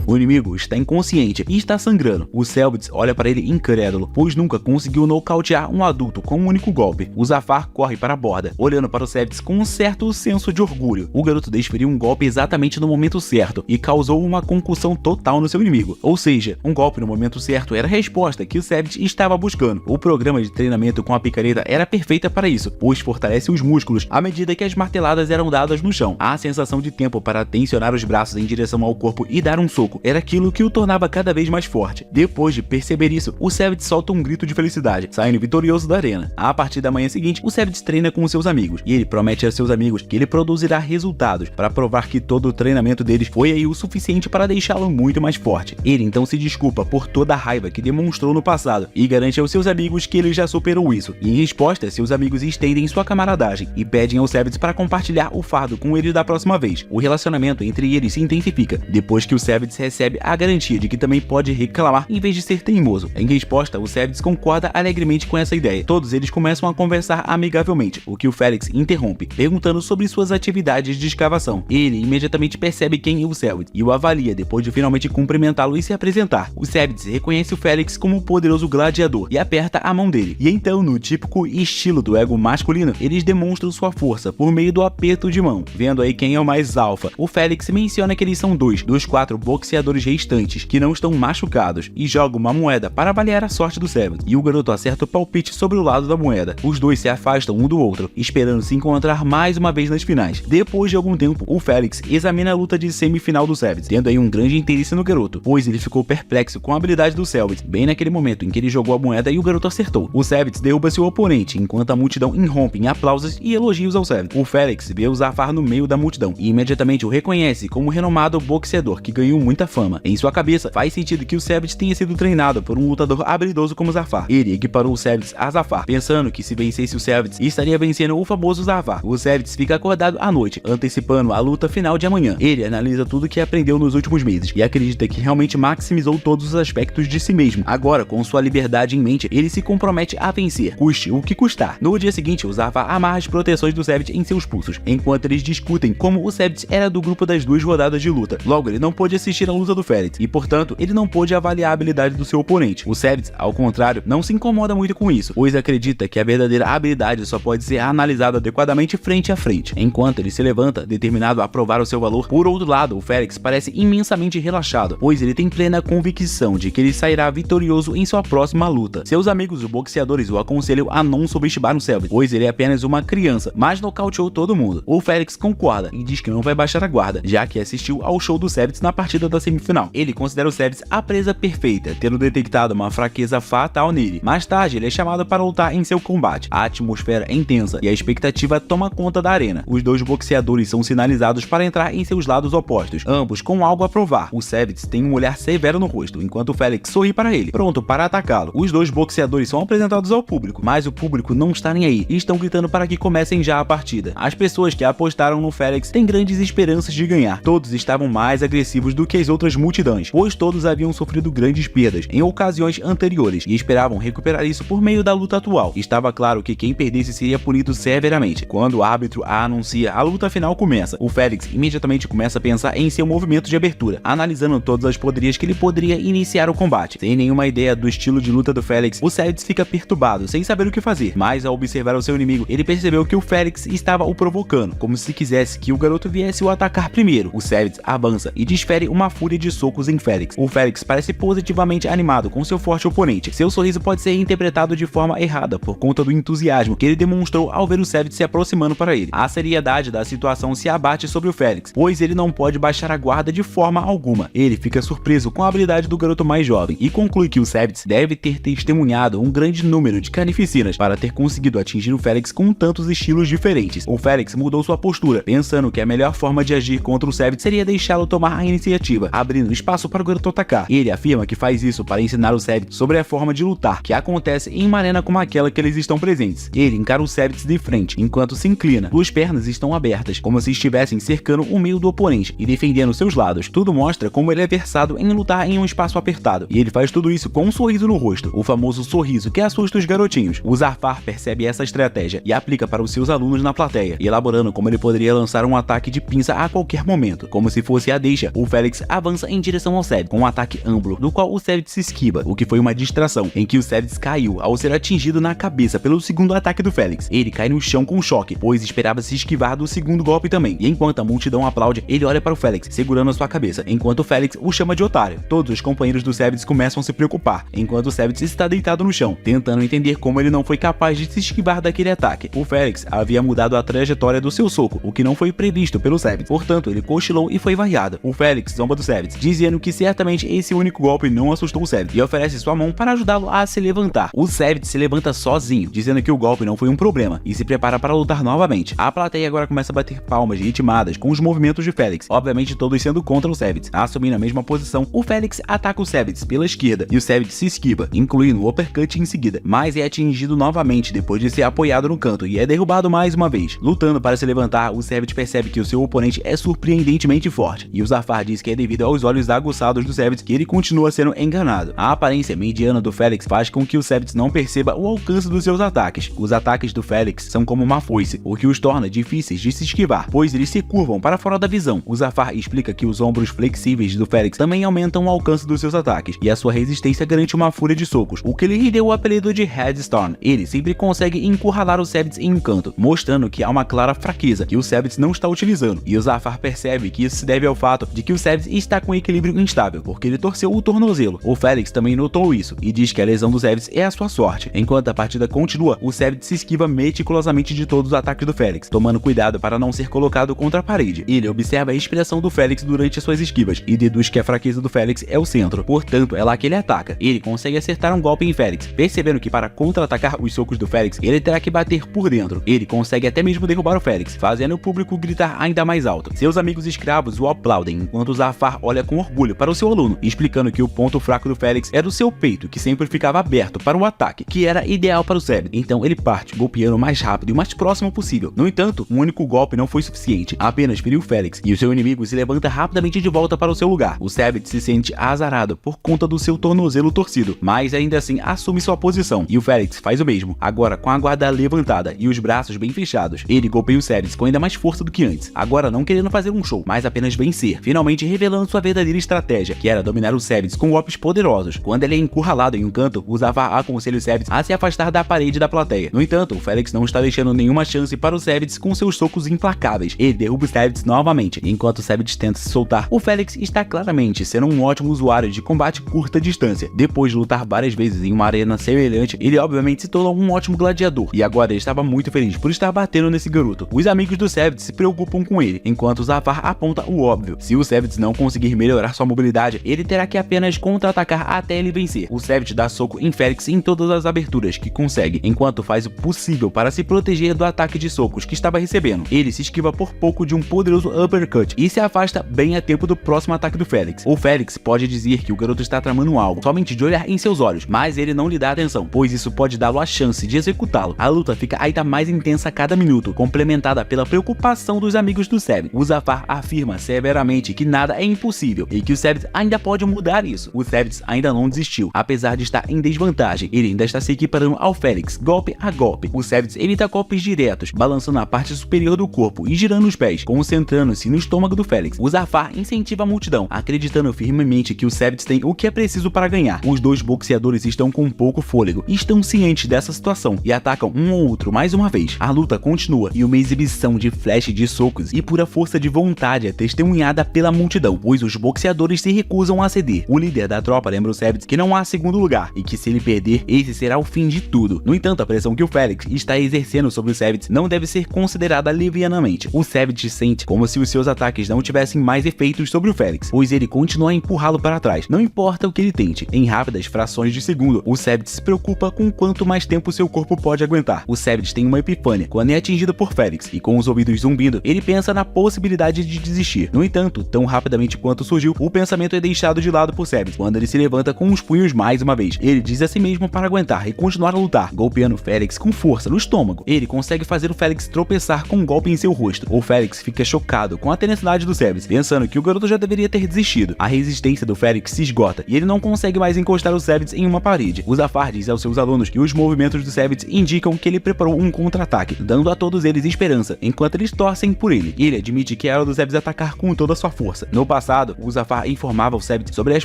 O inimigo está inconsciente e está sangrando. O Cellbits olha para ele incrédulo, pois nunca conseguiu nocautear um adulto com um único golpe. O Zafar corre para a borda, olhando para o Cellbits com um certo senso de orgulho. O garoto desferiu um golpe exatamente no momento certo e causou uma concussão total no seu inimigo. Ou seja, um golpe no momento certo era a resposta que o Cellbits estava buscando. O programa de treinamento com a picareta era perfeita para isso, pois fortalece os músculos à medida que as marteladas eram dadas no chão. A sensação de tempo para tensionar os braços em direção ao corpo e dar um soco era aquilo que o tornava cada vez mais forte. Depois de perceber isso, o Cellbits solta um grito de felicidade, saindo vitorioso da arena. A partir da manhã seguinte, o Cellbits treina com seus amigos, e ele promete a seus amigos que ele produzirá resultados para provar que todo o treinamento deles foi aí o suficiente para deixá-lo muito mais forte. Ele então se desculpa por toda a raiva que demonstrou no passado e garante aos seus amigos que ele já superou isso. E em resposta, seus amigos estendem sua camaradagem e pedem ao Cellbits para compartilhar o fardo com eles da próxima vez. O relacionamento entre eles se intensifica depois que o Cellbits recebe a garantia de que também pode reclamar em vez de ser teimoso. Em resposta, o Cellbits concorda alegremente com essa ideia. Todos eles começam a conversar amigavelmente, o que o Felix interrompe, perguntando sobre suas atividades de escavação. Ele imediatamente percebe quem é o Cellbits e o avalia depois de finalmente cumprimentá-lo e se apresentar. O Cellbits reconhece o Felix como um poderoso gladiador e aperta a mão dele. E então, no típico estilo do ego masculino, eles demonstram sua força por meio do aperto de mão. Vendo aí quem é o mais alfa, o Felix menciona que eles são 2 dos 4 boxeadores restantes que não estão machucados e joga uma moeda para avaliar a sorte do Cellbits, e o garoto acerta o palpite sobre o lado da moeda. Os dois se afastam um do outro, esperando se encontrar mais uma vez nas finais. Depois de algum tempo, o Felix examina a luta de semifinal do Cellbits, tendo aí um grande interesse no garoto, pois ele ficou perplexo com a habilidade do Cellbits, bem naquele momento em que ele jogou a moeda e o garoto acertou. O Cellbits derruba seu oponente, enquanto a multidão irrompe em aplausos e elogios ao Cellbits. O Felix vê o Zafar no meio da multidão e imediatamente o reconhece como um renomado boxeador que ganhou muita fama. Em sua cabeça, faz sentido que o Cellbits tenha sido treinado por um lutador habilidoso como Zafar. Ele equiparou o Cellbits a Zafar, pensando que se vencesse o Cellbits, estaria vencendo o famoso Zafar. O Cellbits fica acordado à noite, antecipando a luta final de amanhã. Ele analisa tudo que aprendeu nos últimos meses e acredita que realmente maximizou todos os aspectos de si mesmo. Agora, com sua liberdade em mente, ele se compromete a vencer, custe o que custar. No dia seguinte, o Zafar amarra as proteções do Cellbits em seus pulsos, enquanto eles discutem como o Cellbits era do grupo das 2 rodadas de luta. Logo, ele não pôde assistir a luta do Felix e, portanto, ele não pôde avaliar a habilidade do seu oponente. O Cellbits, ao contrário, não se incomoda muito com isso, pois acredita que a verdadeira habilidade só pode ser analisada adequadamente frente a frente. Enquanto ele se levanta, determinado a provar o seu valor, por outro lado, o Felix parece imensamente relaxado, pois ele tem plena convicção de que ele sairá vitorioso em sua próxima luta. Seus amigos, os boxeadores, o aconselham a não subestimar o Cellbits, pois ele é apenas uma criança, mas nocauteou todo mundo. O Felix concorda e diz que não vai baixar a guarda, já que assistiu ao show do Cellbits na partida da semifinal. Ele considera o Cellbits a presa perfeita, tendo detectado uma fraqueza fatal nele. Mais tarde, ele é chamado para lutar em seu combate. A atmosfera é intensa e a expectativa toma conta da arena. Os 2 boxeadores são sinalizados para entrar em seus lados opostos, ambos com algo a provar. O Cellbits tem um olhar severo no rosto, enquanto o Felix sorri para ele, pronto para atacá-lo. Os 2 boxeadores são apresentados ao público, mas o público não está nem aí e estão gritando para que comecem já a partida. As pessoas que apostaram no Felix têm grandes esperanças de ganhar. Todos estavam mais agressivos do que as outras multidões, pois todos haviam sofrido grandes perdas em ocasiões anteriores e esperavam recuperar isso por meio da luta atual. Estava claro que quem perdesse seria punido severamente. Quando o árbitro a anuncia, a luta final começa. O Félix imediatamente começa a pensar em seu movimento de abertura, analisando todas as poderias que ele poderia iniciar o combate. Sem nenhuma ideia do estilo de luta do Félix, o Cebes fica perturbado, sem saber o que fazer, mas ao observar o seu inimigo, ele percebeu que o Félix estava o provocando, como se quisesse que o garoto viesse o atacar primeiro. O Cebes avança e desfere uma fúria de socos em Félix. O Félix parece positivamente animado com seu forte oponente. Seu sorriso pode ser interpretado de forma errada por conta do entusiasmo que ele demonstrou ao ver o Cebes se aproximando para ele. A seriedade da situação se abate sobre o Félix, pois ele não pode baixar a guarda de forma alguma. Ele fica surpreso com a habilidade do garoto mais jovem e conclui que o Cebes deve ter testemunhado um grande número de carnificinas para ter conseguido atingir o Félix com tantos estilos diferentes. O Félix mudou sua postura, pensando que a melhor forma de agir contra o Cebes seria deixá-lo tomar a iniciativa, abrindo espaço para o garoto atacar. Ele afirma que faz isso para ensinar o Cebes sobre a forma de lutar que acontece em uma arena como aquela que eles estão presentes. Ele encara o Cebes de frente, enquanto se inclina. Suas pernas estão abertas, como se estivessem cercando o meio do oponente e defendendo seus lados. Tudo mostra como ele é versado em lutar em um espaço apertado, e ele faz tudo isso com um sorriso no rosto, o famoso sorriso que assusta os garotinhos. O Zafar percebe essa estratégia e aplica para os seus alunos na plateia, elaborando como ele poderia lançar um ataque de pinça a qualquer momento. Como se fosse a deixa, o Félix avança em direção ao Cebes com um ataque amplo, do qual o Cebes se esquiva, o que foi uma distração, em que o Cebes caiu ao ser atingido na cabeça pelo segundo ataque do Félix. Ele cai no chão com choque, pois esperava se esquivar do segundo golpe também, e enquanto a multidão aplaude, ele olha para o Félix, segurando a sua cabeça, enquanto o Félix o chama de otário. Todos os companheiros do Cebes começam a se preocupar, enquanto o Cebes está deitado no chão, tentando entender como ele não foi capaz de se esquivar daquele ataque. O Félix havia mudado a trajetória do seu soco, o que não foi previsto pelo Cebes, portanto ele cochilou e foi vaiado. O Félix zomba do Cebes, dizendo que certamente esse único golpe não assustou o Cebes, e oferece sua mão para ajudá-lo a se levantar. O Cebes se levanta sozinho, dizendo que o golpe não foi um problema, e se prepara para lutar novamente. A plateia agora começa a bater palmas ritmadas com os movimentos de Félix, obviamente todos sendo contra o Cebes. Assumindo a mesma posição, o Félix ataca o Cebes pela esquerda, e o Cebes se esquiva, incluindo o uppercut em seguida, mas é atingido novamente depois de ser apoiado no canto, e é derrubado mais uma vez. Lutando para se levantar, o Cebes percebe que o seu oponente é surpreendentemente forte, e o Zafar diz que é devido aos olhos aguçados do Cebes que ele continua sendo enganado. A aparência mediana do Félix faz com que o Cebes não perceba o alcance dos seus ataques. Os ataques do Félix são como uma foice, o que os torna difíceis de se esquivar, pois eles se curvam para fora da visão. O Zafar explica que os ombros flexíveis do Félix também aumentam o alcance dos seus ataques, e a sua resistência garante uma fúria de socos, o que lhe deu o apelido de Headstorm. Ele sempre consegue encurralar o Cebes em um canto, mostrando que há uma clara fraqueza que o Cebes não está utilizando, e o Zafar percebe que isso se deve ao fato de que o Cebes está com equilíbrio instável, porque ele torceu o tornozelo. O Félix também notou isso, e diz que a lesão do Cebes é a sua sorte. Enquanto a partida continua, o Cebes se esquiva meticulosamente de todos os ataques do Félix, tomando cuidado para não ser colocado contra a parede. Ele observa a expressão do Félix durante as suas esquivas, e deduz que a fraqueza do Félix é o centro, portanto é lá que ele ataca. Ele consegue acertar um golpe em Félix, percebendo que para contra-atacar os socos do Félix, ele terá que bater por dentro. Ele consegue até mesmo derrubar o Félix, fazendo o público gritar ainda mais alto. Seus amigos escravos o aplaudem, enquanto o Zafar olha com orgulho para o seu aluno, explicando que o ponto fraco do Félix era o seu peito, que sempre ficava aberto para o ataque, que era ideal para o Cebes. Então ele parte, golpeando o mais rápido e o mais próximo possível. No entanto, um único golpe não foi suficiente, apenas feriu Félix, e o seu inimigo se levanta rapidamente de volta para o seu lugar. O Cebes se sente azarado por conta do seu tornozelo torcido, mas ainda assim assume sua posição, e o Félix faz o mesmo, agora com a guarda levantada e os braços bem fechados. Ele golpeia o Cebes com ainda mais força do que antes, agora não querendo fazer um show, mas apenas vencer, finalmente revelando sua verdadeira estratégia, que era dominar o Cebes com golpes poderosos. Quando ele é encurralado em um canto, o Zafar aconselha o Cebes a se afastar da parede da plateia. No entanto, o Félix não está deixando nenhuma chance para o Cebes com seus socos implacáveis. Ele derruba o Cebes novamente, enquanto o Cebes tenta se soltar. O Félix está claramente sendo um ótimo usuário de combate curta distância. Depois de lutar várias vezes em uma arena semelhante, ele obviamente se tornou um ótimo gladiador, e agora ele estava muito feliz por estar batendo nesse garoto. Os amigos do Cebes se preocupam com ele, enquanto o Zafar aponta o óbvio: se o Cebes não conseguir melhorar sua mobilidade, ele terá que apenas contra-atacar até ele vencer. O Cebes dá soco em Félix em todas as aberturas que consegue, enquanto faz o possível para se proteger do ataque de socos que estava recebendo. Ele se esquiva por pouco de um poderoso uppercut e se afasta bem a tempo do próximo ataque do Félix. O Félix pode dizer que o garoto está tramando algo, somente de olhar em seus olhos, mas ele não lhe dá atenção, pois isso pode dá-lo a chance de executá-lo. A luta fica ainda mais intensa a cada minuto, complementada pela preocupação dos amigos do Cebes. O Zafar afirma severamente que nada é impossível e que o Cebes ainda pode mudar isso. O Cebes ainda não desistiu, apesar de estar em desvantagem, ele ainda está se equiparando ao Felix, golpe a golpe. O Cebes evita golpes diretos, balançando a parte superior do corpo e girando os pés, concentrando-se no estômago do Felix. O Zafar incentiva a multidão, acreditando firmemente que o Cebes tem o que é preciso para ganhar. Os dois boxeadores estão com pouco fôlego, estão cientes dessa situação e atacam um ao outro mais uma vez. A luta continua e uma exibição de flash de socos e pura força de vontade é testemunhada pela multidão, pois os boxeadores se recusam a ceder. O líder da tropa lembra o Cebes que não há segundo lugar e que se ele perder, esse será o fim de tudo. No entanto, a pressão que o Felix está exercendo sobre o Cebes não deve ser considerada levianamente. O Cebes sente como se os seus ataques não tivessem mais efeitos sobre o Felix, pois ele continua a empurrá-lo para trás, não importa o que ele tente. Em rápidas frações de segundo, o Cebes se preocupa com quanto mais tempo seu corpo pode aguentar. O Cebes tem uma epifânia quando é atingido por Felix, e com os ouvidos zumbindo, ele pensa na possibilidade de desistir. No entanto, tão rapidamente quanto surgiu, o pensamento é deixado de lado por Cebes, quando ele se levanta com os punhos mais uma vez. Ele diz a si mesmo para aguentar e continuar a lutar, golpeando Felix com força no estômago. Ele consegue fazer o Felix tropeçar com um golpe em seu rosto. O Felix fica chocado com a tenacidade do Cebes, pensando que o garoto já deveria ter desistido. A resistência do Felix se esgota e ele não consegue mais encostar o Cebes em uma parede. O Zafar diz aos seus alunos que os movimentos do Cebes indicam que ele preparou um contra-ataque, dando a todos eles esperança, enquanto eles torcem por ele. Ele admite que é hora do Cebes atacar com toda a sua força. No passado, o Zafar informava o Cebes sobre as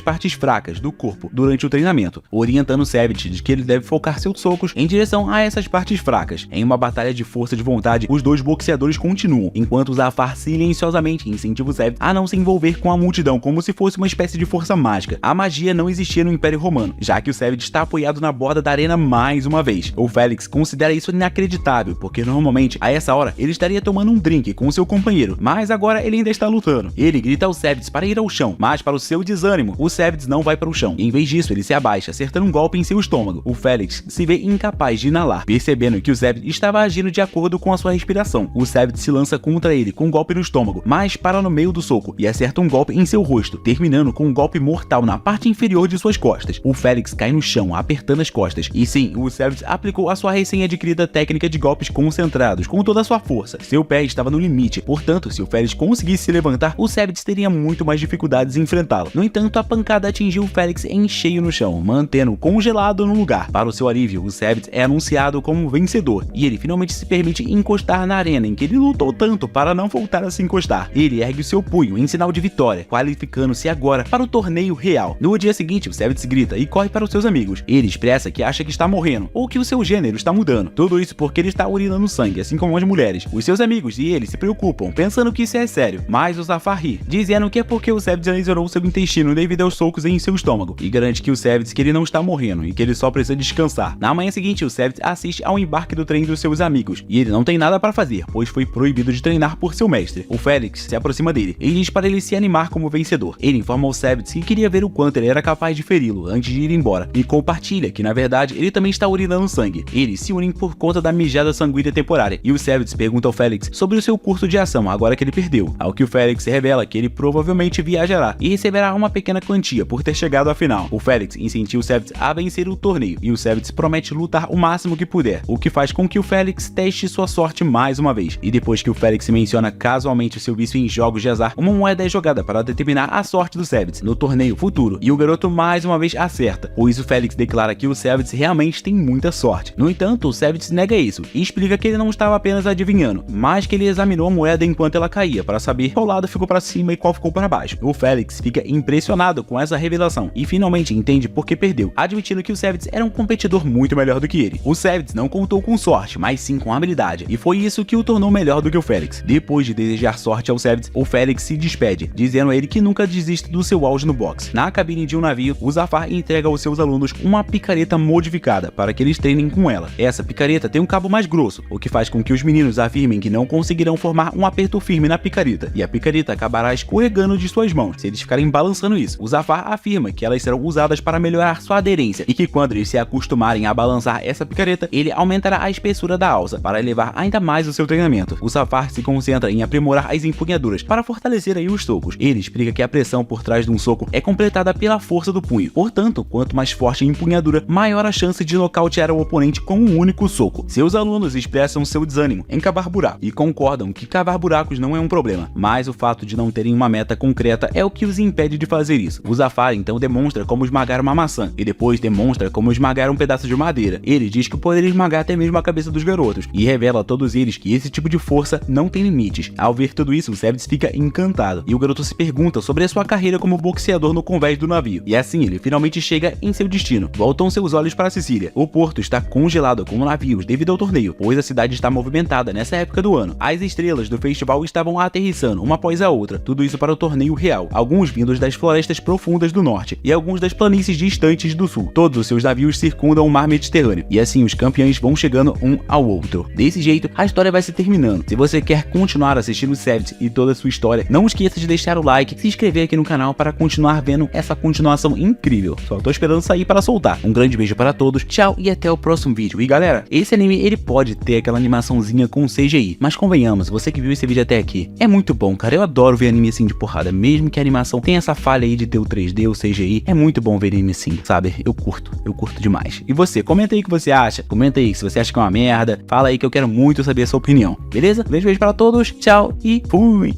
partes fracas do corpo durante o treinamento, orientando o Cebes de que ele deve focar seus socos em direção a essas partes fracas. Em uma batalha de força de vontade, os dois boxeadores continuam, enquanto o Zafar silenciosamente incentiva o Cebes a não se envolver com a multidão como se fosse uma espécie de força mágica. A magia não existia no Império Romano, já que o Cebes está apoiado na borda da arena mais uma vez. O Felix considera isso inacreditável, porque normalmente, a essa hora, ele estaria tomando um drink com seu companheiro, mas agora ele ainda está lutando. Ele grita ao Cebes para ir ao chão, mas para o seu desânimo, o Cebes não vai para o chão. Em vez disso, ele se abaixa, acertando um golpe em seu estômago. O Felix se vê incapaz de inalar, percebendo que o Cebes estava agindo de acordo com a sua respiração. O Cebes se lança contra ele com um golpe no estômago, mas para no meio do soco e acerta um golpe em seu rosto, terminando com um golpe mortal na parte inferior de suas costas. O Felix cai no chão, apertando as costas. E sim, o Cebes aplicou a sua recém-adquirida técnica de golpes concentrados com toda a sua força. Seu pé estava no limite, portanto, se o Felix conseguisse se levantar, o Cebes teria muito mais dificuldades em enfrentá-lo. No entanto, a pancada atingiu o Felix em cheio no chão, mantendo-o congelado no lugar. Para o seu alívio, o Cebes é anunciado como vencedor, e ele finalmente se permite encostar na arena em que ele lutou tanto para não voltar a se encostar. Ele ergue o seu punho em sinal de vitória, qualificando-se agora para o torneio real. No dia seguinte, o Cebes grita e corre para os seus amigos. Ele expressa que acha que está morrendo, ou que o seu gênero está mudando. Tudo isso porque ele está urinando sangue, assim como as mulheres. Os seus amigos e ele se preocupam, pensando que isso é sério, mas o Zafar ri, dizendo que é porque o Cebes lesionou seu intestino devido aos socos em seu estômago, e garante que o Cebes que ele não está morrendo e que ele só precisa descansar. Na manhã seguinte, o Cebes assiste ao embarque do trem dos seus amigos, e ele não tem nada para fazer, pois foi proibido de treinar por seu mestre. O Felix se aproxima dele e diz para ele se animar como vencedor. Ele informa ao Cebes que queria ver o quanto ele era capaz de feri-lo antes de ir embora, e compartilha que na verdade ele também está urinando sangue. Eles se unem por conta da mijada sanguínea temporária, e o Cebes pergunta ao Felix sobre o seu curso de ação agora que ele perdeu, ao que o Felix revela que ele provavelmente viajará e receberá uma pequena quantia por ter chegado à final. O Felix incentiva o Cebes a vencer o torneio, e o Cebes promete lutar o máximo que puder, o que faz com que o Felix teste sua sorte mais uma vez. E depois que o Felix menciona casualmente o seu vício em jogos de azar, uma moeda é jogada para determinar a sorte do Cebes no torneio futuro, e o garoto mais uma vez acerta, pois o Felix declara que o Cebes realmente tem muita sorte. No entanto, o Cebes nega isso e explica que ele não estava apenas adivinhando, mas que ele examinou a moeda enquanto ela caía para saber qual lado ficou para cima e qual ficou para baixo. O Felix fica impressionado com essa revelação e finalmente entende por que perdeu, admitindo que o Cebes era um competidor muito melhor do que ele. O Cebes não contou com sorte, mas sim com habilidade, e foi isso que o tornou melhor do que o Felix. Depois de desejar sorte ao Cebes, o Felix se despede, dizendo a ele que nunca desiste do seu auge no boxe. Na cabine de um navio, o Zafar entrega aos seus alunos uma picareta modificada para que eles treinem com ela. Essa picareta tem um cabo mais grosso, o que faz com que os meninos afirmem que não conseguirão formar um aperto firme na picareta, e a picareta acabará escorregando de suas mãos se eles ficarem balançando isso. O Zafar afirma que elas serão usadas para melhorar sua aderência, e que quando eles se acostumarem a balançar essa picareta, ele aumentará a espessura da alça para elevar ainda mais o seu treinamento. O Zafar se concentra em aprimorar as empunhaduras para fortalecer aí os socos. Ele explica que a pressão por trás de um soco é completada pela força do punho, portanto, quanto mais forte a empunhadura, maior a chance de nocautear o oponente com um único soco. Seus alunos expressam seu desânimo em cavar buraco e concordam que cavar buracos não é um problema, mas o fato de não terem uma meta concreta é o que os impede de fazer isso. O Zafari então demonstra como esmagar uma maçã, e depois demonstra como esmagar um pedaço de madeira. Ele diz que poderia esmagar até mesmo a cabeça dos garotos, e revela a todos eles que esse tipo de força não tem limites. Ao ver tudo isso, o Cebes fica encantado, e o garoto se pergunta sobre a sua carreira como boxeador no convés do navio. E assim ele finalmente chega em seu destino. Voltam seus olhos para Sicília. O porto está congelado com navios devido ao torneio, pois a cidade está movimentada nessa época do ano. As estrelas do festival estavam aterrissando uma após a outra, tudo isso para o torneio real, alguns vindos das florestas profundas do norte e alguns das planícies distantes do sul. Todos os seus navios circundam o mar Mediterrâneo, e assim os campeões vão chegando um ao outro. Desse jeito, a história vai se terminando. Se você quer continuar assistindo o Cebes e toda a sua história, não esqueça de deixar o like e se inscrever aqui no canal para continuar vendo essa continuação incrível. Só tô esperando sair para soltar. Um grande beijo para todos, tchau e até o próximo vídeo. E galera, esse anime ele pode ter aquela animaçãozinha com CGI, mas convenhamos, você que viu esse vídeo até aqui, é muito bom, cara. Eu adoro ver anime assim de porrada, mesmo que a animação tenha essa falha aí de ter o 3D, o CGI, é muito bom ver anime assim, sabe? Eu curto demais. E você, comenta aí o que você acha, comenta aí se você acha que é uma merda, fala aí que eu quero muito saber a sua opinião, beleza? Beijo para todos, tchau e fui!